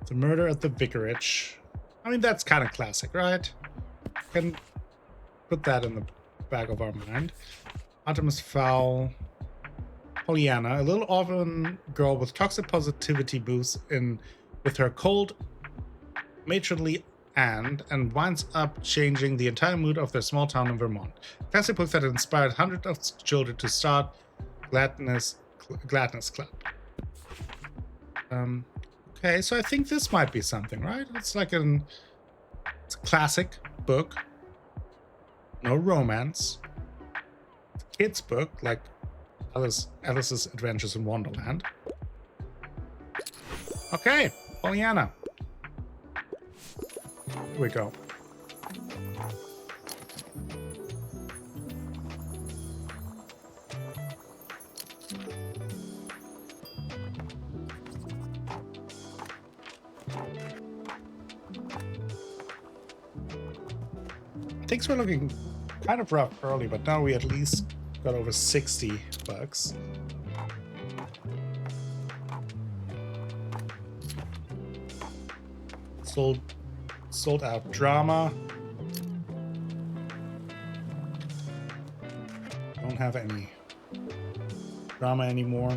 The Murder at the Vicarage. I mean, that's kind of classic, right? Can put that in the back of our mind. Artemis Fowl. Pollyanna, a little orphan girl with toxic positivity boosts in with her cold, matronly aunt, and winds up changing the entire mood of their small town in Vermont. Classic book that inspired hundreds of children to start Gladness Club. Okay, so I think this might be something, right? It's like it's a classic book. No romance. It's a kid's book, like Alice's Adventures in Wonderland. Okay, Pollyanna. Here we go. Things were looking kind of rough early, but now we at least got over $60. Sold out drama. Don't have any drama anymore.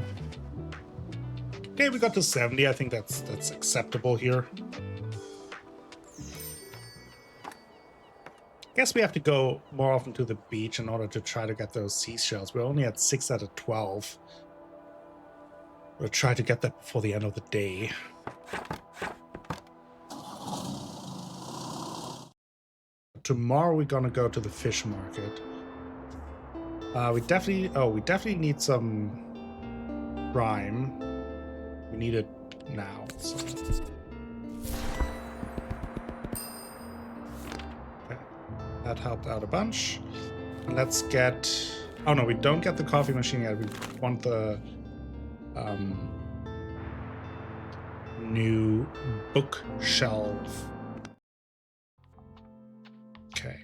Okay, we got to 70. I think that's acceptable here. Guess we have to go more often to the beach in order to try to get those seashells. We're only at 6 out of 12. We'll try to get that before the end of the day. Tomorrow we're gonna go to the fish market. We definitely need some prime. We need it now. So. Okay. That helped out a bunch. Let's get... Oh no, we don't get the coffee machine yet. We want the new bookshelf. Okay.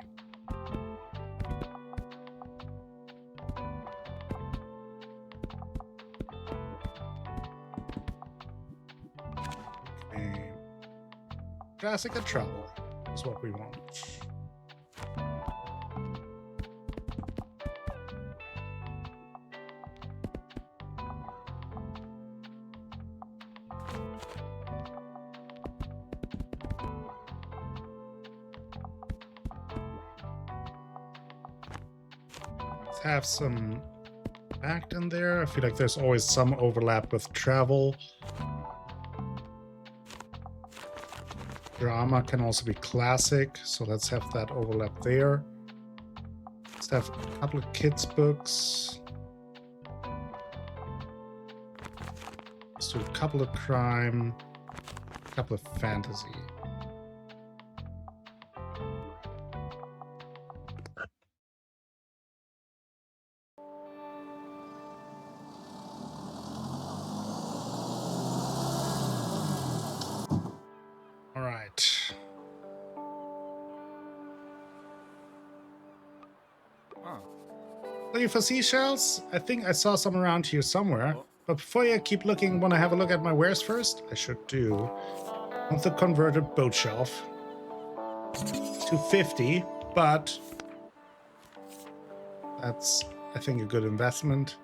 Classic and travel is what we want. Let's have some act in there. I feel like there's always some overlap with travel. Drama can also be classic, so let's have that overlap there. Let's have a couple of kids' books. Let's do a couple of crime, a couple of fantasy. All right. Looking for seashells? I think I saw some around here somewhere. But before you keep looking, want to have a look at my wares first? I should do. Want the converted Boatshelf. 250, but that's, I think, a good investment.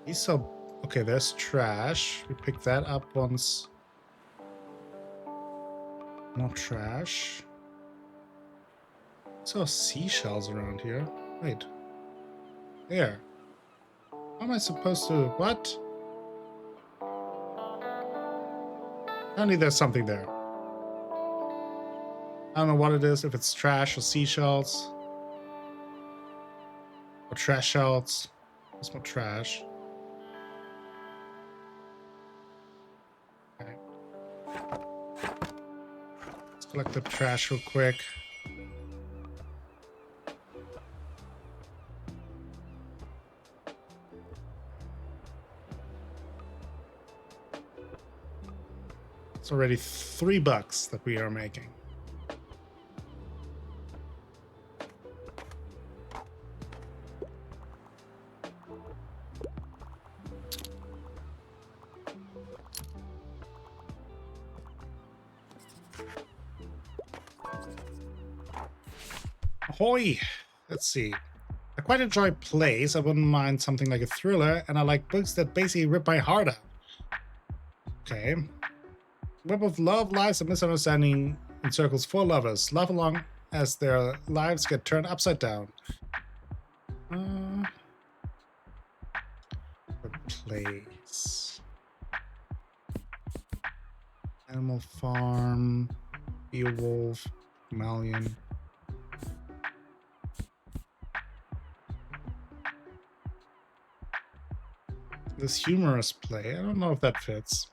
He's so... Okay, there's trash. We picked that up once. More trash. Saw seashells around here. Wait. There. How am I supposed to... What? Apparently there's something there. I don't know what it is, if it's trash or seashells. Or trash shells. It's more trash. Okay. Let's collect the trash real quick. It's already $3 that we are making. Ahoy! Let's see. I quite enjoy plays. I wouldn't mind something like a thriller, and I like books that basically rip my heart out. Okay. Web of love, lies, and misunderstanding encircles four lovers. Love along as their lives get turned upside down. Plays. Animal Farm. Beowulf. Malian. This humorous play. I don't know if that fits.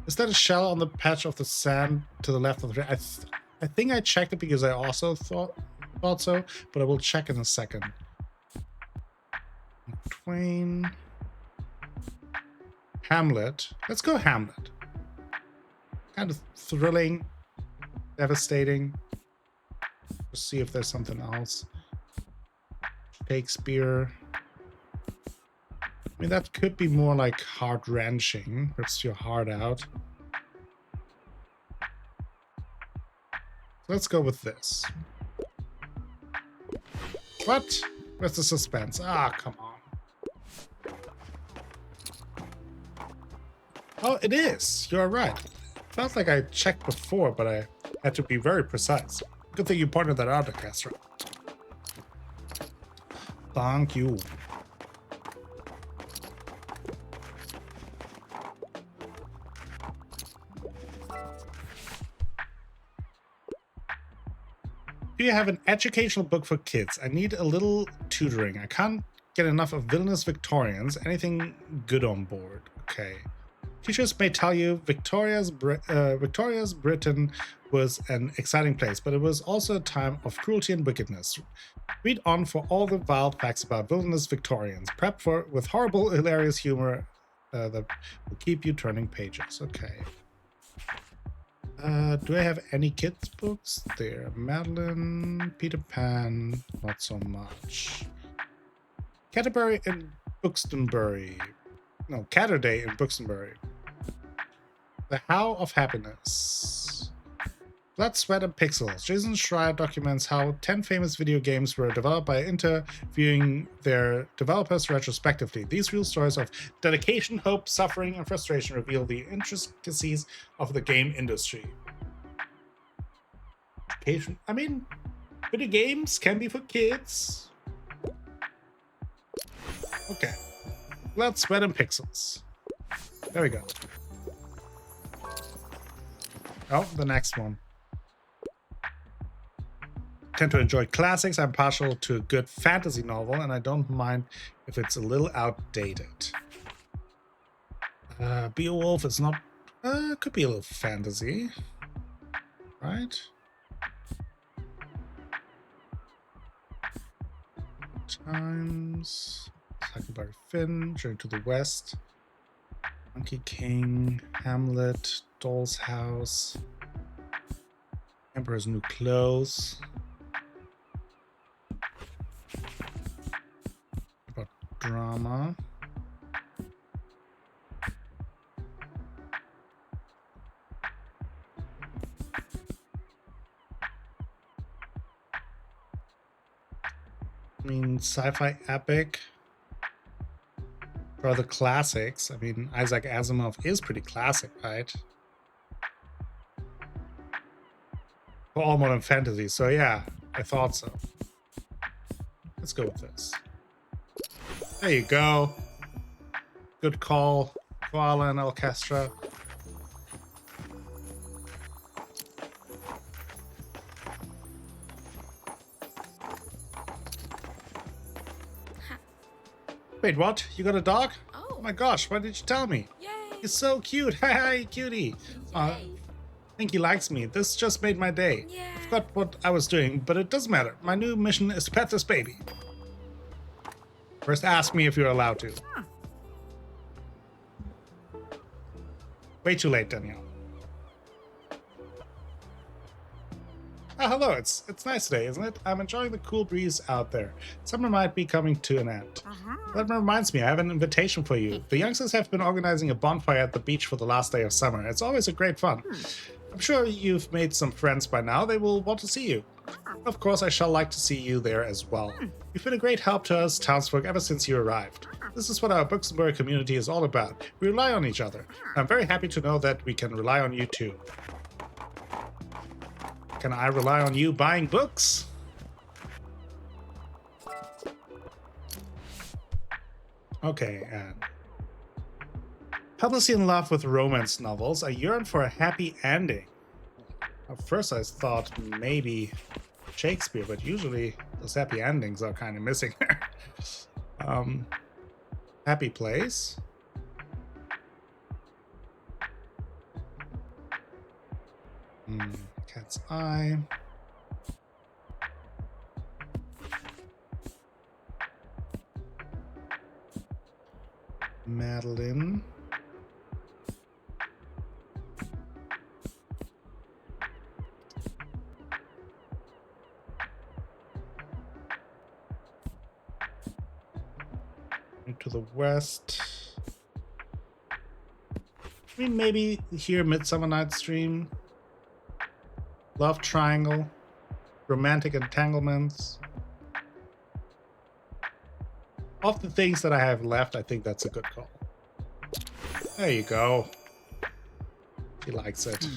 Is that a shell on the patch of the sand to the left of the... I think I checked it because I also thought so, but I will check in a second. Twain. Hamlet. Let's go Hamlet. Kind of thrilling, devastating. Let's see if there's something else. Shakespeare. I mean, that could be more like heart-wrenching. Rips your heart out. Let's go with this. What? Where's the suspense? Ah, come on. Oh, it is. You're right. Felt like I checked before, but I had to be very precise. Good thing you pointed that out, Castro. Thank you. Do you have an educational book for kids? I need a little tutoring. I can't get enough of villainous Victorians. Anything good on board? Okay. Teachers may tell you Victoria's Britain was an exciting place, but it was also a time of cruelty and wickedness. Read on for all the wild facts about villainous Victorians. Prep with horrible, hilarious humor that will keep you turning pages. Okay. Do I have any kids' books there? Madeline, Peter Pan, not so much. Canterbury and Buxtonbury. No, Catterday and Buxtonbury. The How of Happiness. Blood, Sweat, and Pixels. Jason Schreier documents how 10 famous video games were developed by interviewing their developers retrospectively. These real stories of dedication, hope, suffering, and frustration reveal the intricacies of the game industry. Education. I mean, video games can be for kids. Okay. Blood, Sweat, and Pixels. There we go. Oh, the next one. Tend to enjoy classics. I'm partial to a good fantasy novel, and I don't mind if it's a little outdated. Beowulf is not... could be a little fantasy. Right? Times... Huckleberry Finn, Journey to the West, Monkey King, Hamlet, Doll's House, Emperor's New Clothes. About drama. I mean, sci-fi epic. For the classics, I mean, Isaac Asimov is pretty classic, right? For all modern fantasy, so yeah, I thought so. Let's go with this. There you go. Good call, Koala and Orchestra. Wait, what? You got a dog? Oh my gosh, why did you tell me? Yay! He's so cute. Hi, cutie. I think he likes me. This just made my day. Yay. I forgot what I was doing, but it doesn't matter. My new mission is to pet this baby. First, ask me if you're allowed to. Huh. Way too late, Danielle. Ah, hello, it's nice today, isn't it? I'm enjoying the cool breeze out there. Summer might be coming to an end. That reminds me, I have an invitation for you. The youngsters have been organizing a bonfire at the beach for the last day of summer. It's always a great fun. I'm sure you've made some friends by now. They will want to see you. Of course, I shall like to see you there as well. You've been a great help to us townsfolk ever since you arrived. This is what our Bookstore community is all about. We rely on each other. I'm very happy to know that we can rely on you too. Can I rely on you buying books? Okay, and helplessly in love with romance novels. I yearn for a happy ending. At first I thought maybe Shakespeare, but usually those happy endings are kind of missing there. Happy place. Cat's Eye. Madeline. To the west. I mean, maybe here Midsummer Night's Dream. Love Triangle. Romantic Entanglements. Of the things that I have left, I think that's a good call. There you go. He likes it.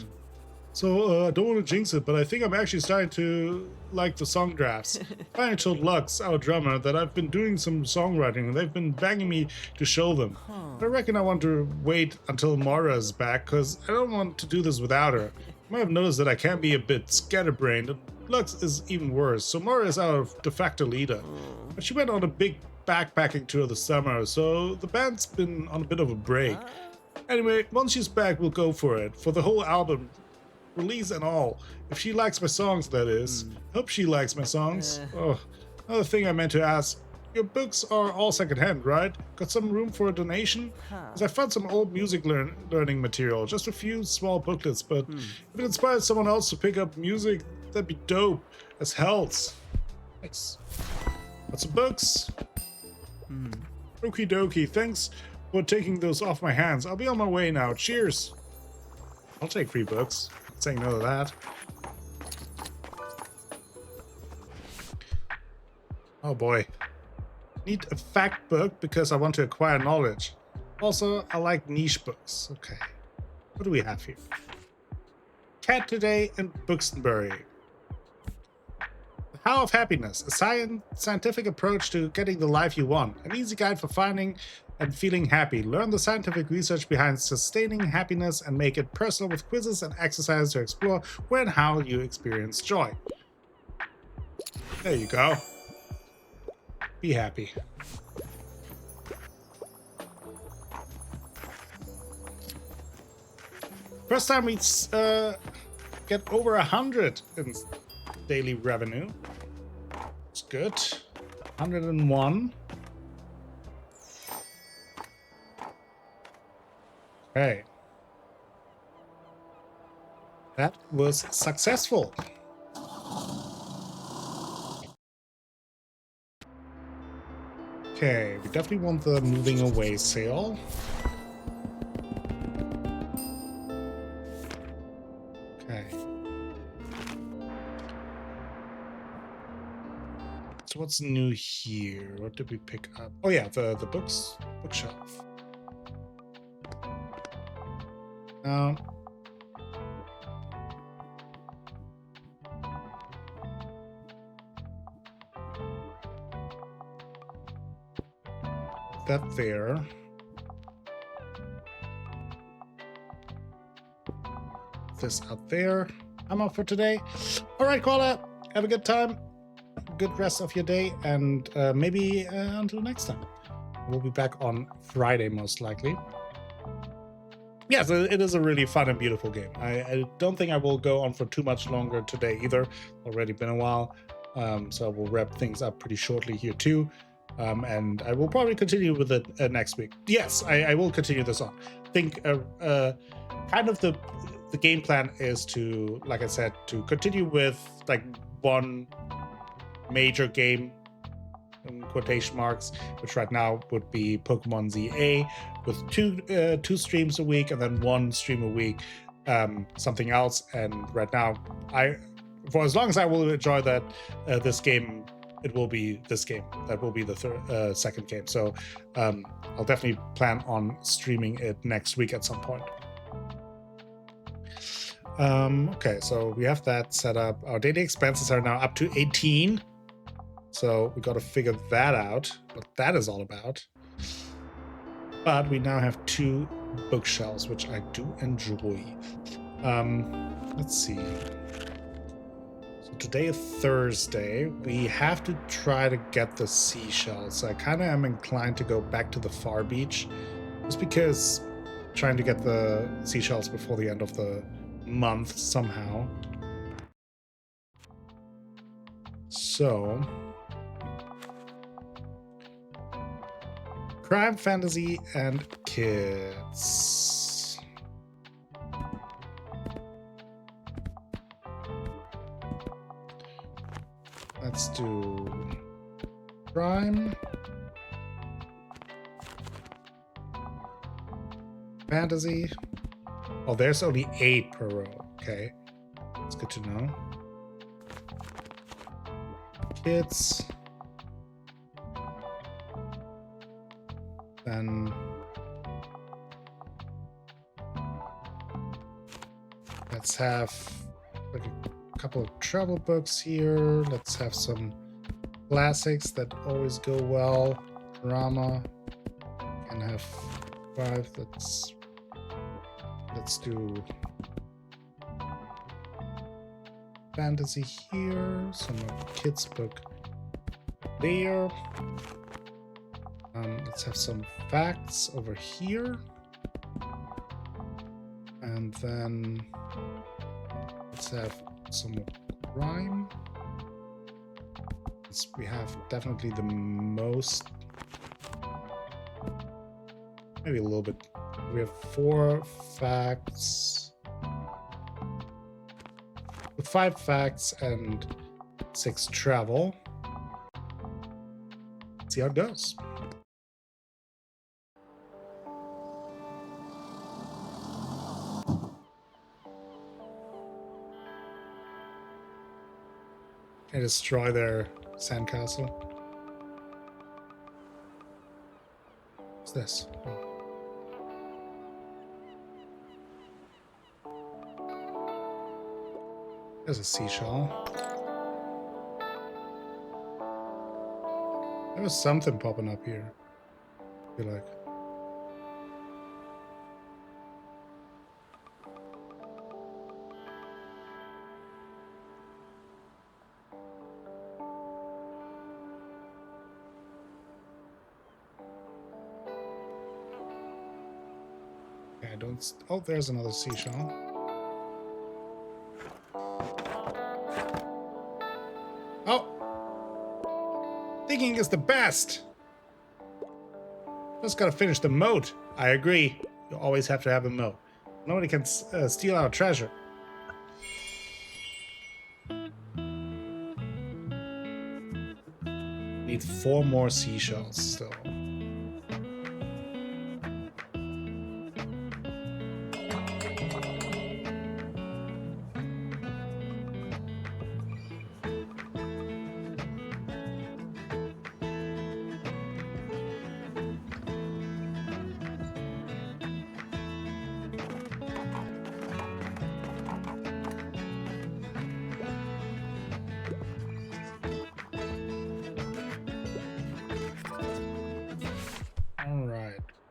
So, I don't want to jinx it, but I think I'm actually starting to like the song drafts. I told Lux, our drummer, that I've been doing some songwriting and they've been begging me to show them. But I reckon I want to wait until Mara is back, because I don't want to do this without her. You might have noticed that I can be a bit scatterbrained, and Lux is even worse, so Mara is our de facto leader. But she went on a big backpacking tour this summer, so the band's been on a bit of a break. Anyway, once she's back, we'll go for it, for the whole album. Release and all. If she likes my songs, that is. Hope she likes my songs. Oh, another thing I meant to ask. Your books are all secondhand, right? Got some room for a donation? Because I found some old music learning material. Just a few small booklets, but if it inspires someone else to pick up music, that'd be dope as hells. Thanks. Lots of books. Okie dokie. Thanks for taking those off my hands. I'll be on my way now. Cheers. I'll take free books. Not saying no to that. Oh boy. Need a fact book because I want to acquire knowledge. Also, I like niche books. Okay. What do we have here? Cat Today and Bookstore. How of Happiness, a scientific approach to getting the life you want. An easy guide for finding and feeling happy. Learn the scientific research behind sustaining happiness and make it personal with quizzes and exercises to explore where and how you experience joy. There you go. Be happy. First time we get over 100 in daily revenue. It's good. 101. Okay. That was successful. Okay, we definitely want the moving away sale. Okay. So what's new here? What did we pick up? Oh yeah, the bookshelf. That there. This out there. I'm out for today. All right, Koala. Have a good time. Good rest of your day, and maybe until next time. We'll be back on Friday, most likely. Yes, it is a really fun and beautiful game. I don't think I will go on for too much longer today either. Already been a while, so I will wrap things up pretty shortly here too. And I will probably continue with it next week. Yes, I will continue this on. I think kind of the game plan is to, like I said, to continue with like one major game in quotation marks, which right now would be Pokemon ZA, with two streams a week and then one stream a week, something else. And right now, for as long as I will enjoy that this game, it will be this game. That will be the second game. So I'll definitely plan on streaming it next week at some point. Okay, so we have that set up. Our daily expenses are now up to 18. So we got to figure that out, what that is all about. But we now have 2 bookshelves, which I do enjoy. Let's see. So today is Thursday. We have to try to get the seashells. I kind of am inclined to go back to the far beach, just because trying to get the seashells before the end of the month somehow. So crime, fantasy, and kids. Let's do crime, fantasy. Oh, there's only 8 per row. Okay, that's good to know. Kids. Then let's have like a couple of travel books here. Let's have some classics that always go well. Drama. Can have 5. Let's do fantasy here. Some kids book there. Let's have some facts over here. And then let's have some crime. We have definitely the most, maybe a little bit. We have 4 facts, 5 facts and 6 travel. Let's see how it goes. and destroy their sandcastle. What's this? Oh. There's a seashell. There was something popping up here. I feel like. Okay, I don't. Oh, there's another seashell. Oh! Digging is the best! Just gotta finish the moat. I agree. You always have to have a moat. Nobody can steal our treasure. Need 4 more seashells still.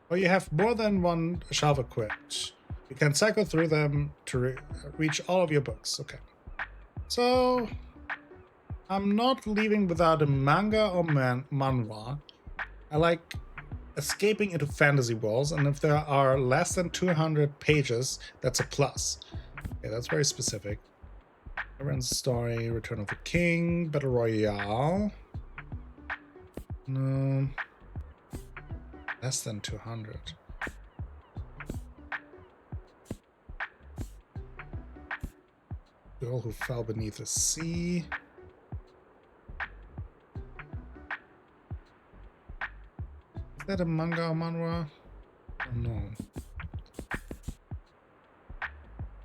Well, you have more than one shelf equipped. You can cycle through them to reach all of your books. Okay. So, I'm not leaving without a manga or manhwa. I like escaping into fantasy worlds, and if there are less than 200 pages, that's a plus. Okay, that's very specific. Everyone's Story, Return of the King, Battle Royale. No. Less than 200. Girl Who Fell Beneath the Sea. Is that a manga or manhwa? Oh, no.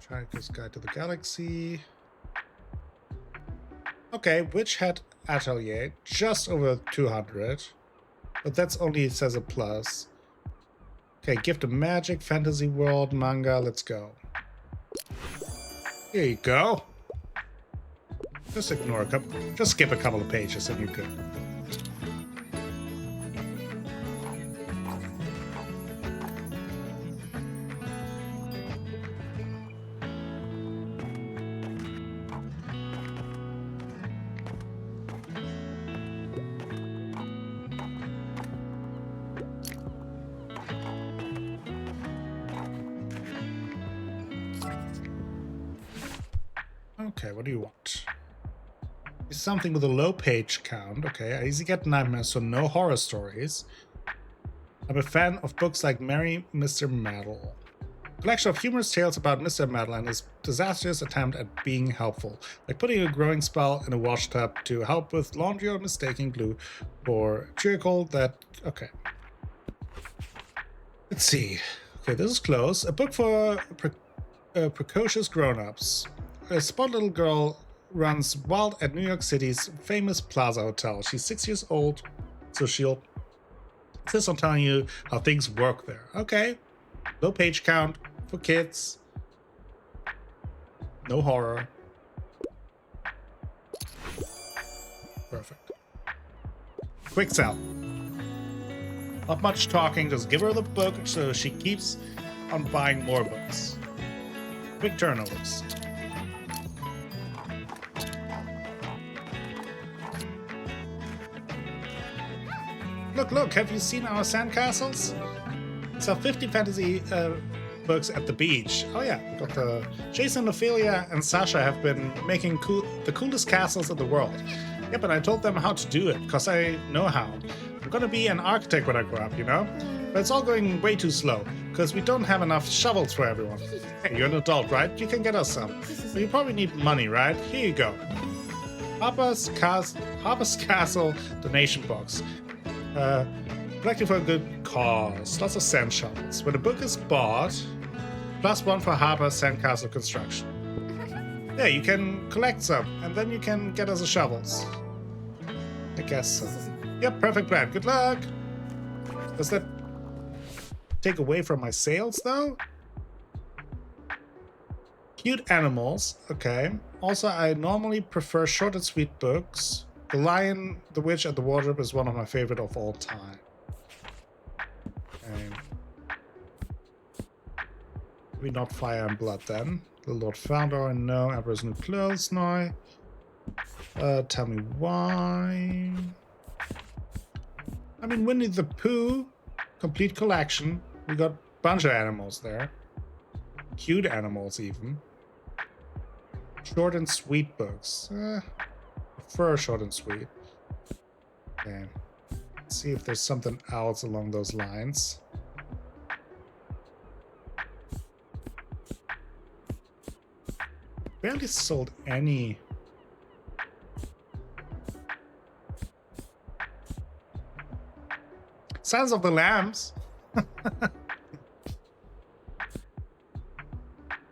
Chihiko's Guide to the Galaxy. Okay, Witch Hat Atelier, just over 200. But that's only, it says a plus. Okay, Gift of Magic, Fantasy World, manga, let's go. Here you go. Just ignore a couple, just skip a couple of pages and you're good. Okay, what do you want? Something with a low page count. Okay, I easily get nightmares, so no horror stories. I'm a fan of books like Marry Mr. Metal. A collection of humorous tales about Mr. Metal and his disastrous attempt at being helpful, like putting a growing spell in a wash tub to help with laundry or mistaking glue for treacle that... Okay. Let's see. Okay, this is close. A book for precocious grown-ups. A spot little girl runs wild at New York City's famous Plaza Hotel. She's 6 years old, so she'll insist on telling you how things work there. Okay. Low page count for kids. No horror. Perfect. Quick sell. Not much talking, just give her the book so she keeps on buying more books. Quick turnovers. Look, have you seen our sandcastles? So 50 fantasy books at the beach. Oh yeah, we got the... Jason, Ophelia, and Sasha have been making the coolest castles in the world. Yep, and I told them how to do it, because I know how. I'm gonna be an architect when I grow up, you know? But it's all going way too slow, because we don't have enough shovels for everyone. Hey, you're an adult, right? You can get us some. But you probably need money, right? Here you go. Harper's Castle donation box. Collecting for a good cause. Lots of sand shovels. When a book is bought, +1 for Harper's Sandcastle construction. Yeah, you can collect some, and then you can get us the shovels. I guess so. Yep, perfect plan. Good luck! Does that take away from my sales, though? Cute animals. Okay. Also, I normally prefer short and sweet books. The Lion, the Witch, and the Wardrobe is one of my favorite of all time. Okay. Maybe not Fire and Blood then. The Lord Founder, no. Emperor's New Clothes, no. Tell me why. I mean, Winnie the Pooh, complete collection. We got a bunch of animals there. Cute animals, even. Short and sweet books. Prefer short and sweet. Okay. Let's see if there's something else along those lines. Barely sold any. Silence of the Lambs.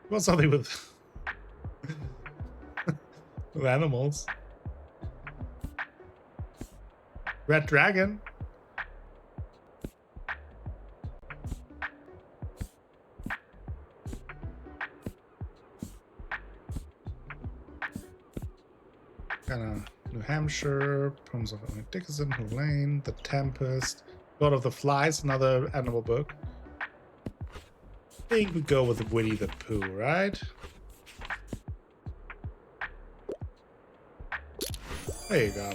What's something with with animals? Red Dragon. New Hampshire, Poems of Emily Dickinson, Lane, The Tempest, Lord of the Flies, another animal book. I think we go with Winnie the Pooh, right? There you go.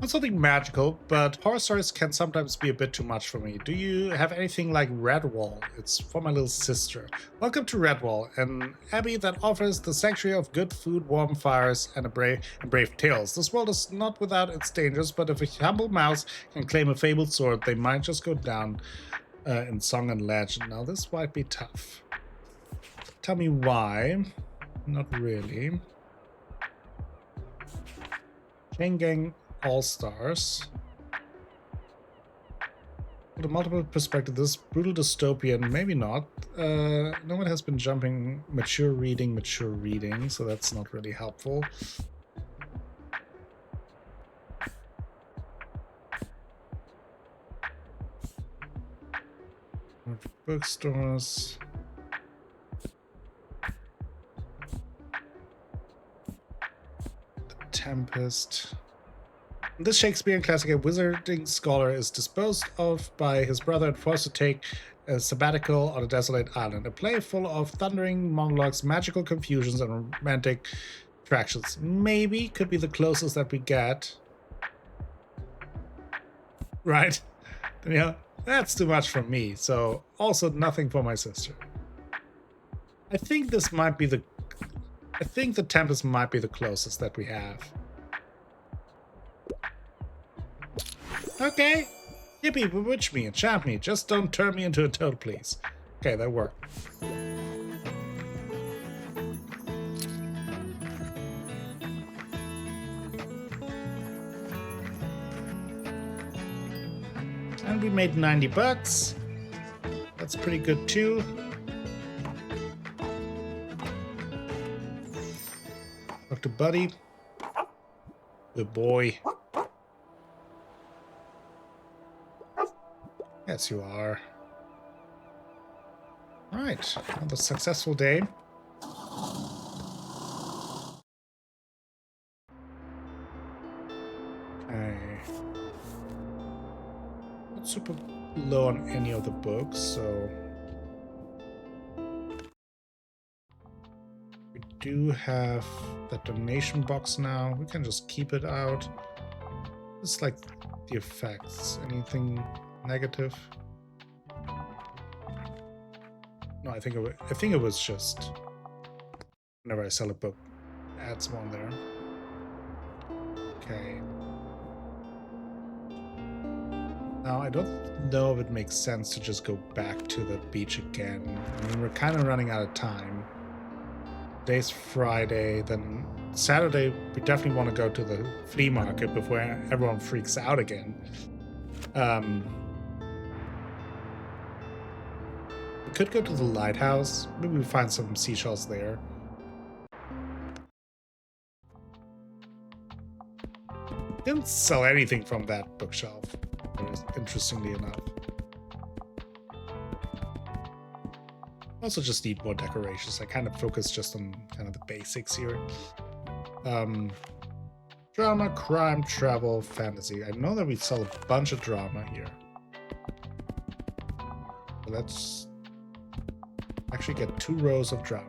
Not something magical, but horror stories can sometimes be a bit too much for me. Do you have anything like Redwall? It's for my little sister. Welcome to Redwall, an abbey that offers the sanctuary of good food, warm fires, and brave tales. This world is not without its dangers, but if a humble mouse can claim a fabled sword, they might just go down in song and legend. Now, this might be tough. Tell me why. Not really. Chain Gang All-Stars. With a multiple perspective, this brutal dystopian, maybe not. No one has been jumping mature reading, so that's not really helpful. Bookstores. The Tempest. In this Shakespearean classic, a wizarding scholar is disposed of by his brother and forced to take a sabbatical on a desolate island. A play full of thundering monologues, magical confusions, and romantic attractions. Maybe could be the closest that we get. Right? Yeah, that's too much for me. So also nothing for my sister. I think this might be the... I think the Tempest might be the closest that we have. Okay. Yippee, bewitch me, enchant me. Just don't turn me into a toad, please. Okay, that worked. And we made 90 bucks. That's pretty good too. Talk to Buddy. Good boy. Yes, you are. All right, another successful day. Okay. Not super low on any of the books, so we do have the donation box now. We can just keep it out. It's like the effects. Anything negative? No, I think it was just whenever I sell a book, add one there. Okay. Now, I don't know if it makes sense to just go back to the beach again. I mean, we're kind of running out of time. Today's Friday, then Saturday, we definitely want to go to the flea market before everyone freaks out again. We could go to the lighthouse. Maybe we find some seashells there. Didn't sell anything from that bookshelf, interestingly enough. Also just need more decorations. I kind of focus just on kind of the basics here. Drama, crime, travel, fantasy. I know that we sell a bunch of drama here. So let's actually get 2 rows of drama.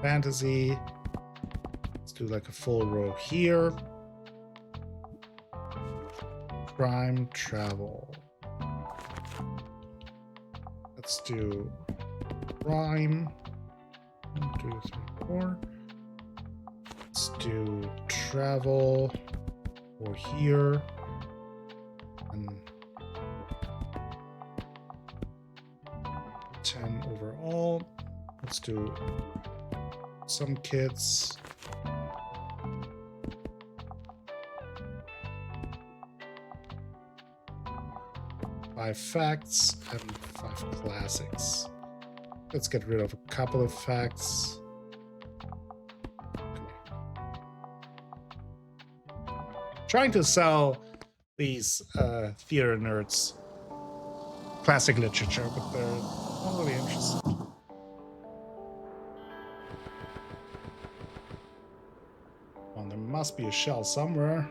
Fantasy. Let's do like a full row here. Crime, travel. Let's do crime. 1, 2, 3, 4. Let's do travel for here. And 10 overall. Let's do some kids. Five facts and 5 classics. Let's get rid of a couple of facts. Okay. Trying to sell these theater nerds classic literature, but they're not really interested. Well, there must be a shell somewhere.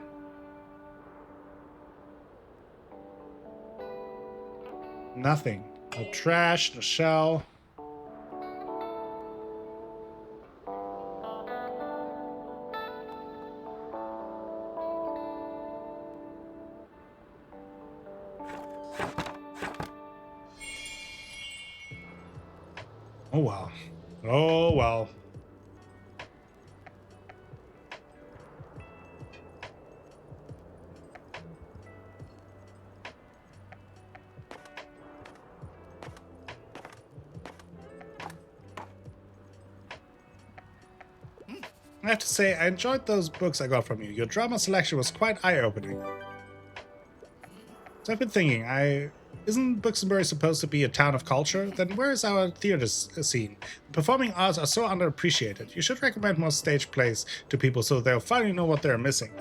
Nothing. No trash, no shell. Oh well. Oh well. I have to say, I enjoyed those books I got from you. Your drama selection was quite eye-opening. So I've been thinking, isn't Bookstore supposed to be a town of culture? Then where is our theater scene? The performing arts are so underappreciated. You should recommend more stage plays to people so they'll finally know what they're missing.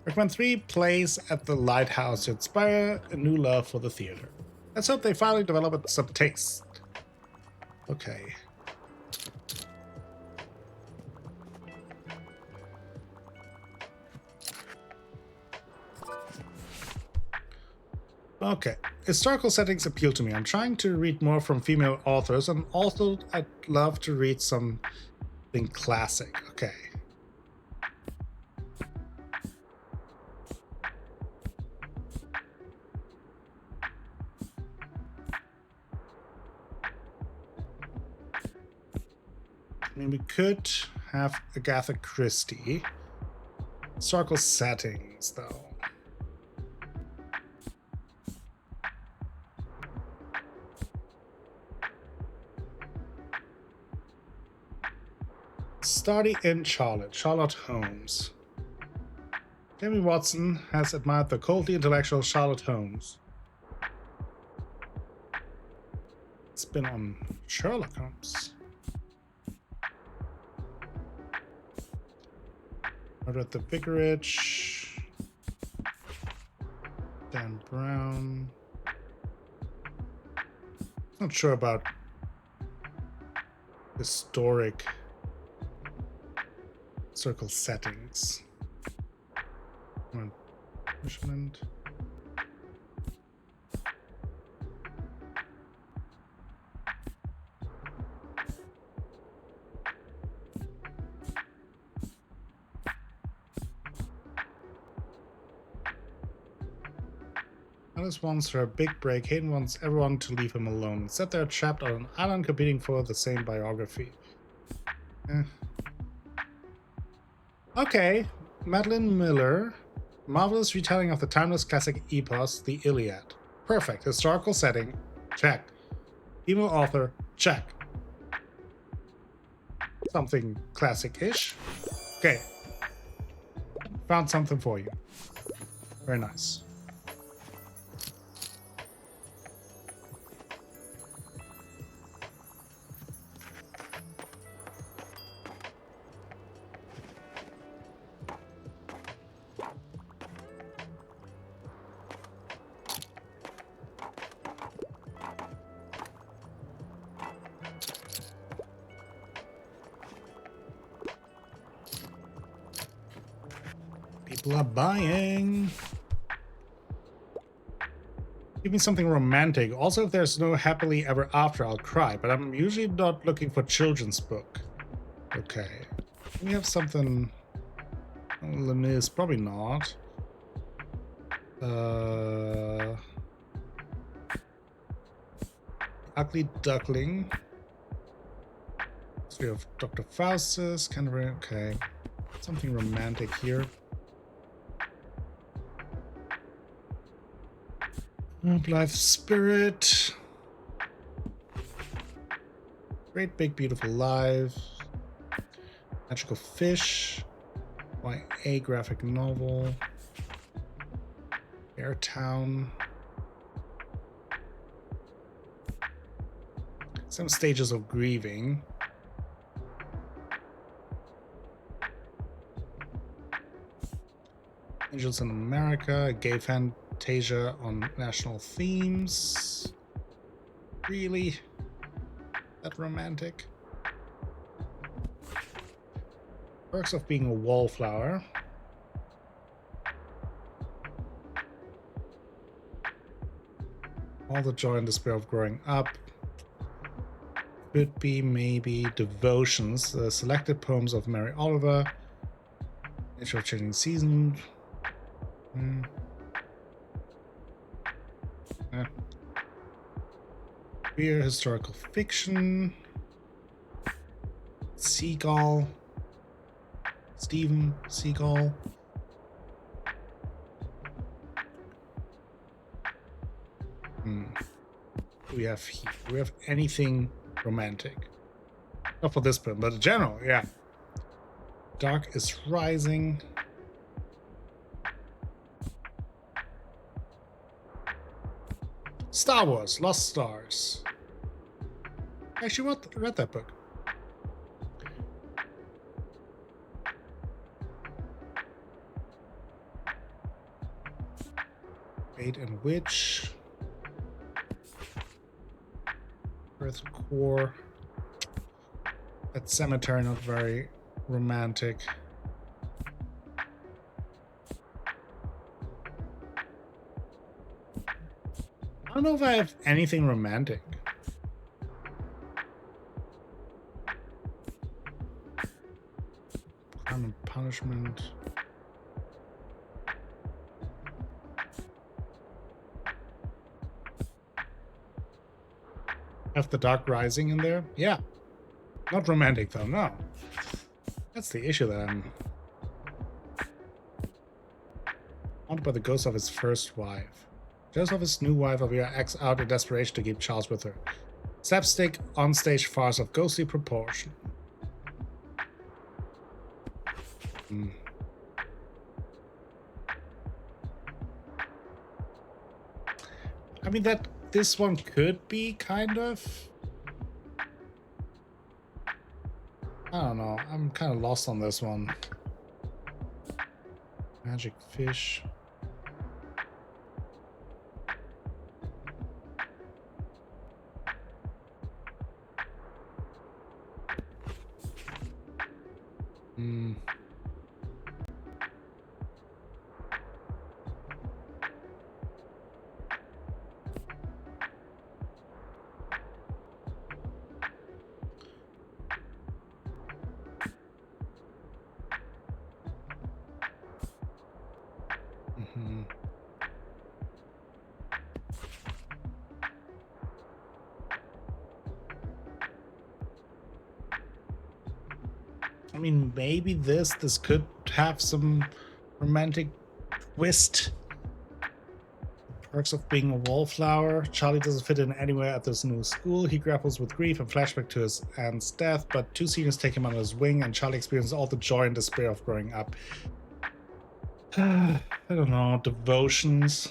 Recommend 3 plays at the lighthouse to inspire a new love for the theater. Let's hope they finally develop some taste. Okay. Okay. Historical settings appeal to me. I'm trying to read more from female authors, and also I'd love to read something classic. Okay. I mean, we could have Agatha Christie. Historical settings, though. Study in Charlotte Holmes. Jamie Watson has admired the coldly intellectual Charlotte Holmes. It's been on Sherlock Holmes. Murder at the Vicarage. Dan Brown. Not sure about historic circle settings. Punishment. Alice wants her big break. Hayden wants everyone to leave him alone. Instead, they're trapped on an island competing for the same biography. Okay, Madeline Miller. Marvelous retelling of the timeless classic epos, the Iliad. Perfect. Historical setting. Check. Female author. Check. Something classic-ish. Okay. Found something for you. Very nice. People are buying. Give me something romantic. Also, if there's no happily ever after, I'll cry. But I'm usually not looking for children's book. Okay. We have something. Lemis, probably not. Ugly Duckling. So we have Dr. Faustus. Kind of okay. Something romantic here. Blithe Spirit. Great Big Beautiful Life. Magical Fish. YA graphic novel. Airtown. Some Stages of Grieving. Angels in America. Gay Fantasia on national themes. Really? That romantic? Perks of being a wallflower. All the joy and despair of growing up. Could be maybe Devotions, the selected poems of Mary Oliver. Nature of Changing Season. Queer historical fiction. Seagull. Stephen Seagull. Do we have here? Do we have anything romantic? Not for this poem, but in general, yeah. Dark is Rising. Star Wars, Lost Stars. Actually, read that book. Bait and Witch. Earth Core. That Cemetery, not very romantic. I don't know if I have anything romantic. Crime and Punishment. Have the Dark Rising in there? Yeah. Not romantic though, no. That's the issue that I'm haunted by the ghost of his first wife. Joseph's new wife of your ex out in desperation to keep Charles with her. Slapstick on-stage farce of ghostly proportion. I mean, this one could be kind of... I don't know. I'm kind of lost on this one. Magic Fish. I mean, maybe this could have some romantic twist. Perks of being a wallflower. Charlie doesn't fit in anywhere at this new school. He grapples with grief and flashback to his aunt's death, but two seniors take him under his wing, and Charlie experiences all the joy and despair of growing up. I don't know, devotions.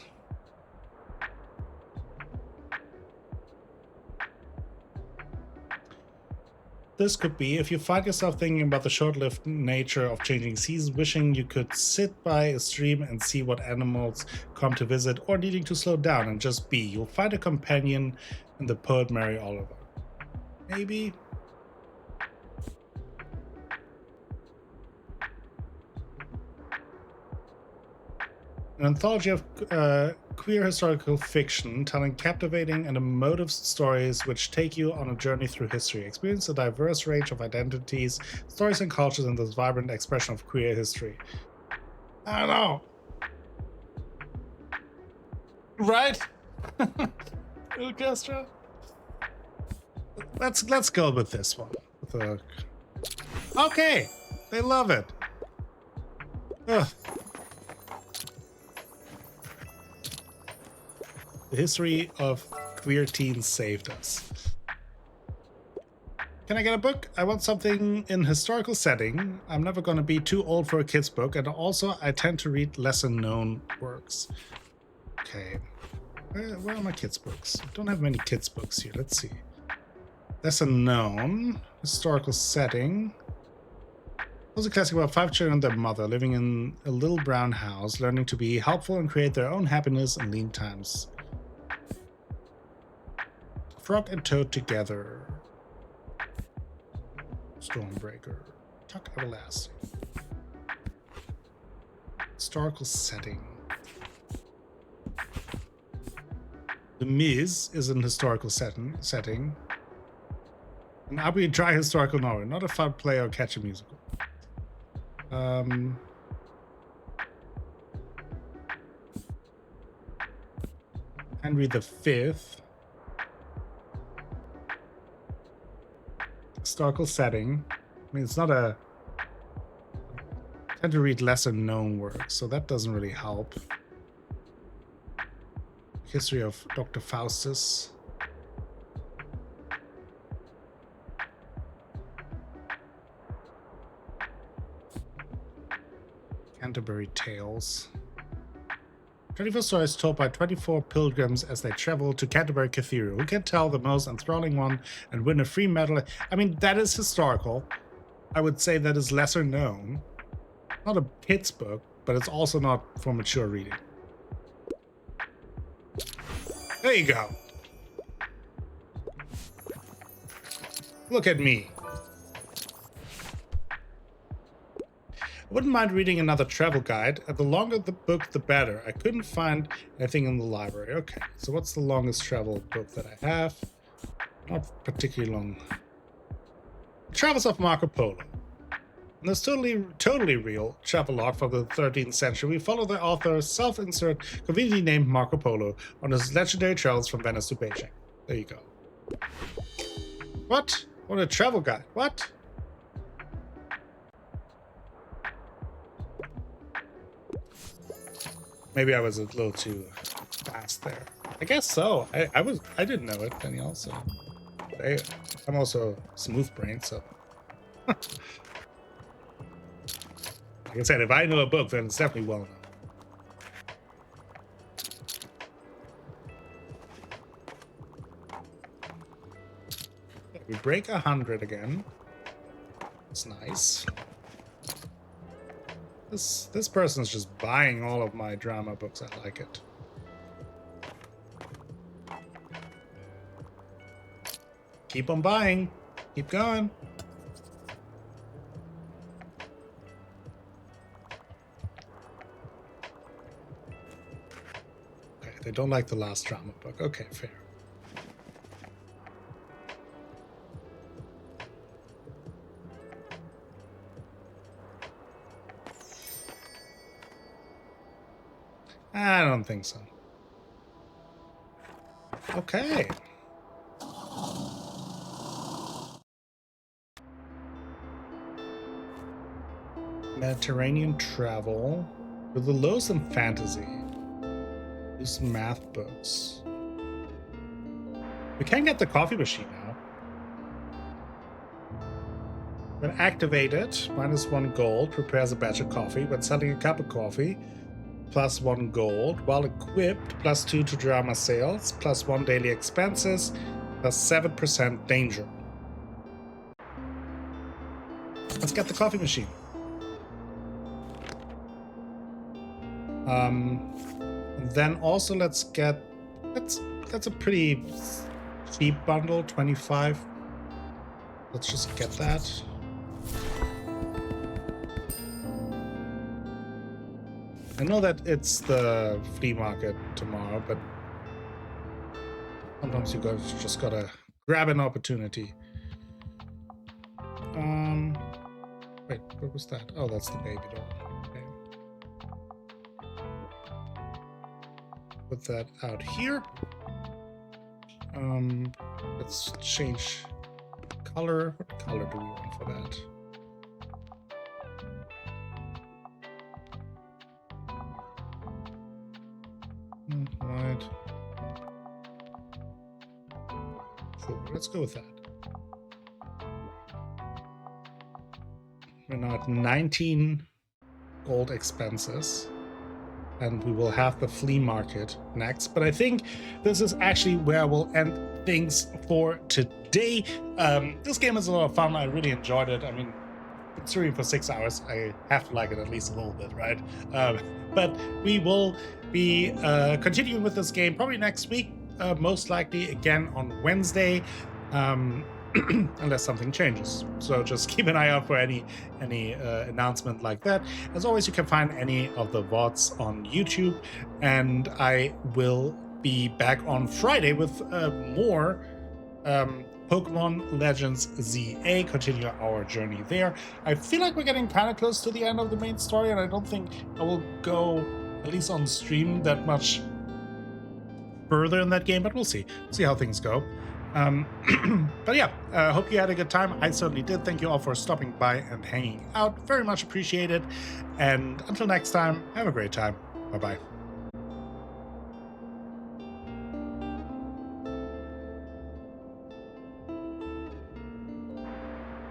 This could be if you find yourself thinking about the short-lived nature of changing seasons, wishing you could sit by a stream and see what animals come to visit, or needing to slow down and just be. You'll find a companion in the poet Mary Oliver. Maybe. An anthology of queer historical fiction telling captivating and emotive stories which take you on a journey through history. Experience a diverse range of identities, stories, and cultures in this vibrant expression of queer history. I don't know. Right? Orchestra? Let's go with this one. Okay, they love it. Ugh. The history of queer teens saved us. Can I get a book? I want something in historical setting. I'm never going to be too old for a kid's book, and also I tend to read lesser known works. Okay, where are my kids' books? I don't have many kids' books here. Let's see. Lesser known historical setting. It was a classic about 5 children and their mother living in a little brown house, learning to be helpful and create their own happiness in lean times. Frog and Toad Together. Stormbreaker. Tuck Everlasting. Historical setting. The Miz is an historical setting. An upbeat, dry historical novel, not a fun play or catchy musical. Henry V. Historical setting. I mean, it's not a... I tend to read lesser known works, so that doesn't really help. History of Dr. Faustus. Canterbury Tales. 24 stories told by 24 pilgrims as they travel to Canterbury Cathedral. Who can tell the most enthralling one and win a free medal? I mean, that is historical. I would say that is lesser known. Not a kid's book, but it's also not for mature reading. There you go. Look at me. I wouldn't mind reading another travel guide. The longer the book, the better. I couldn't find anything in the library. Okay, so what's the longest travel book that I have? Not particularly long. Travels of Marco Polo. In this totally real travelogue from the 13th century, we follow the author's self-insert, conveniently named Marco Polo, on his legendary travels from Venice to Beijing. There you go. What? What a travel guide. What? Maybe I was a little too fast there. I guess so. I didn't know it, Danielle, so I'm also smooth brain, so like I said, if I know a book, then it's definitely well known. Okay, we break 100 again. It's nice. This person's just buying all of my drama books. I like it. Keep on buying. Keep going. Okay, they don't like the last drama book. Okay, fair. I don't think so. Okay. Mediterranean travel. With the lowest in fantasy. Use math books. We can get the coffee machine now. When activated, -1 gold prepares a batch of coffee. When selling a cup of coffee, +1 gold. While equipped, +2 to drama sales, +1 daily expenses, +7% danger. Let's get the coffee machine. Then also let's get, that's a pretty cheap bundle, 25. Let's just get that. I know that it's the flea market tomorrow, but sometimes you just gotta grab an opportunity. Wait, what was that? Oh, that's the baby doll. Okay. Put that out here. Let's change color. What color do we want for that? Right. Sure, let's go with that. We're now at 19 gold expenses, and we will have the flea market next. But I think this is actually where we'll end things for today. This game is a lot of fun. I really enjoyed it. I mean, considering for 6 hours, I have to like it at least a little bit, right? But we will be continuing with this game probably next week, most likely again on Wednesday, unless something changes. So just keep an eye out for any announcement like that. As always, you can find any of the VODs on YouTube, and I will be back on Friday with more Pokemon Legends ZA, continue our journey there. I feel like we're getting kind of close to the end of the main story, and I don't think I will go, at least on stream, that much further in that game, but we'll see. See how things go. But yeah, hope you had a good time. I certainly did. Thank you all for stopping by and hanging out. Very much appreciated. And until next time, have a great time. Bye-bye.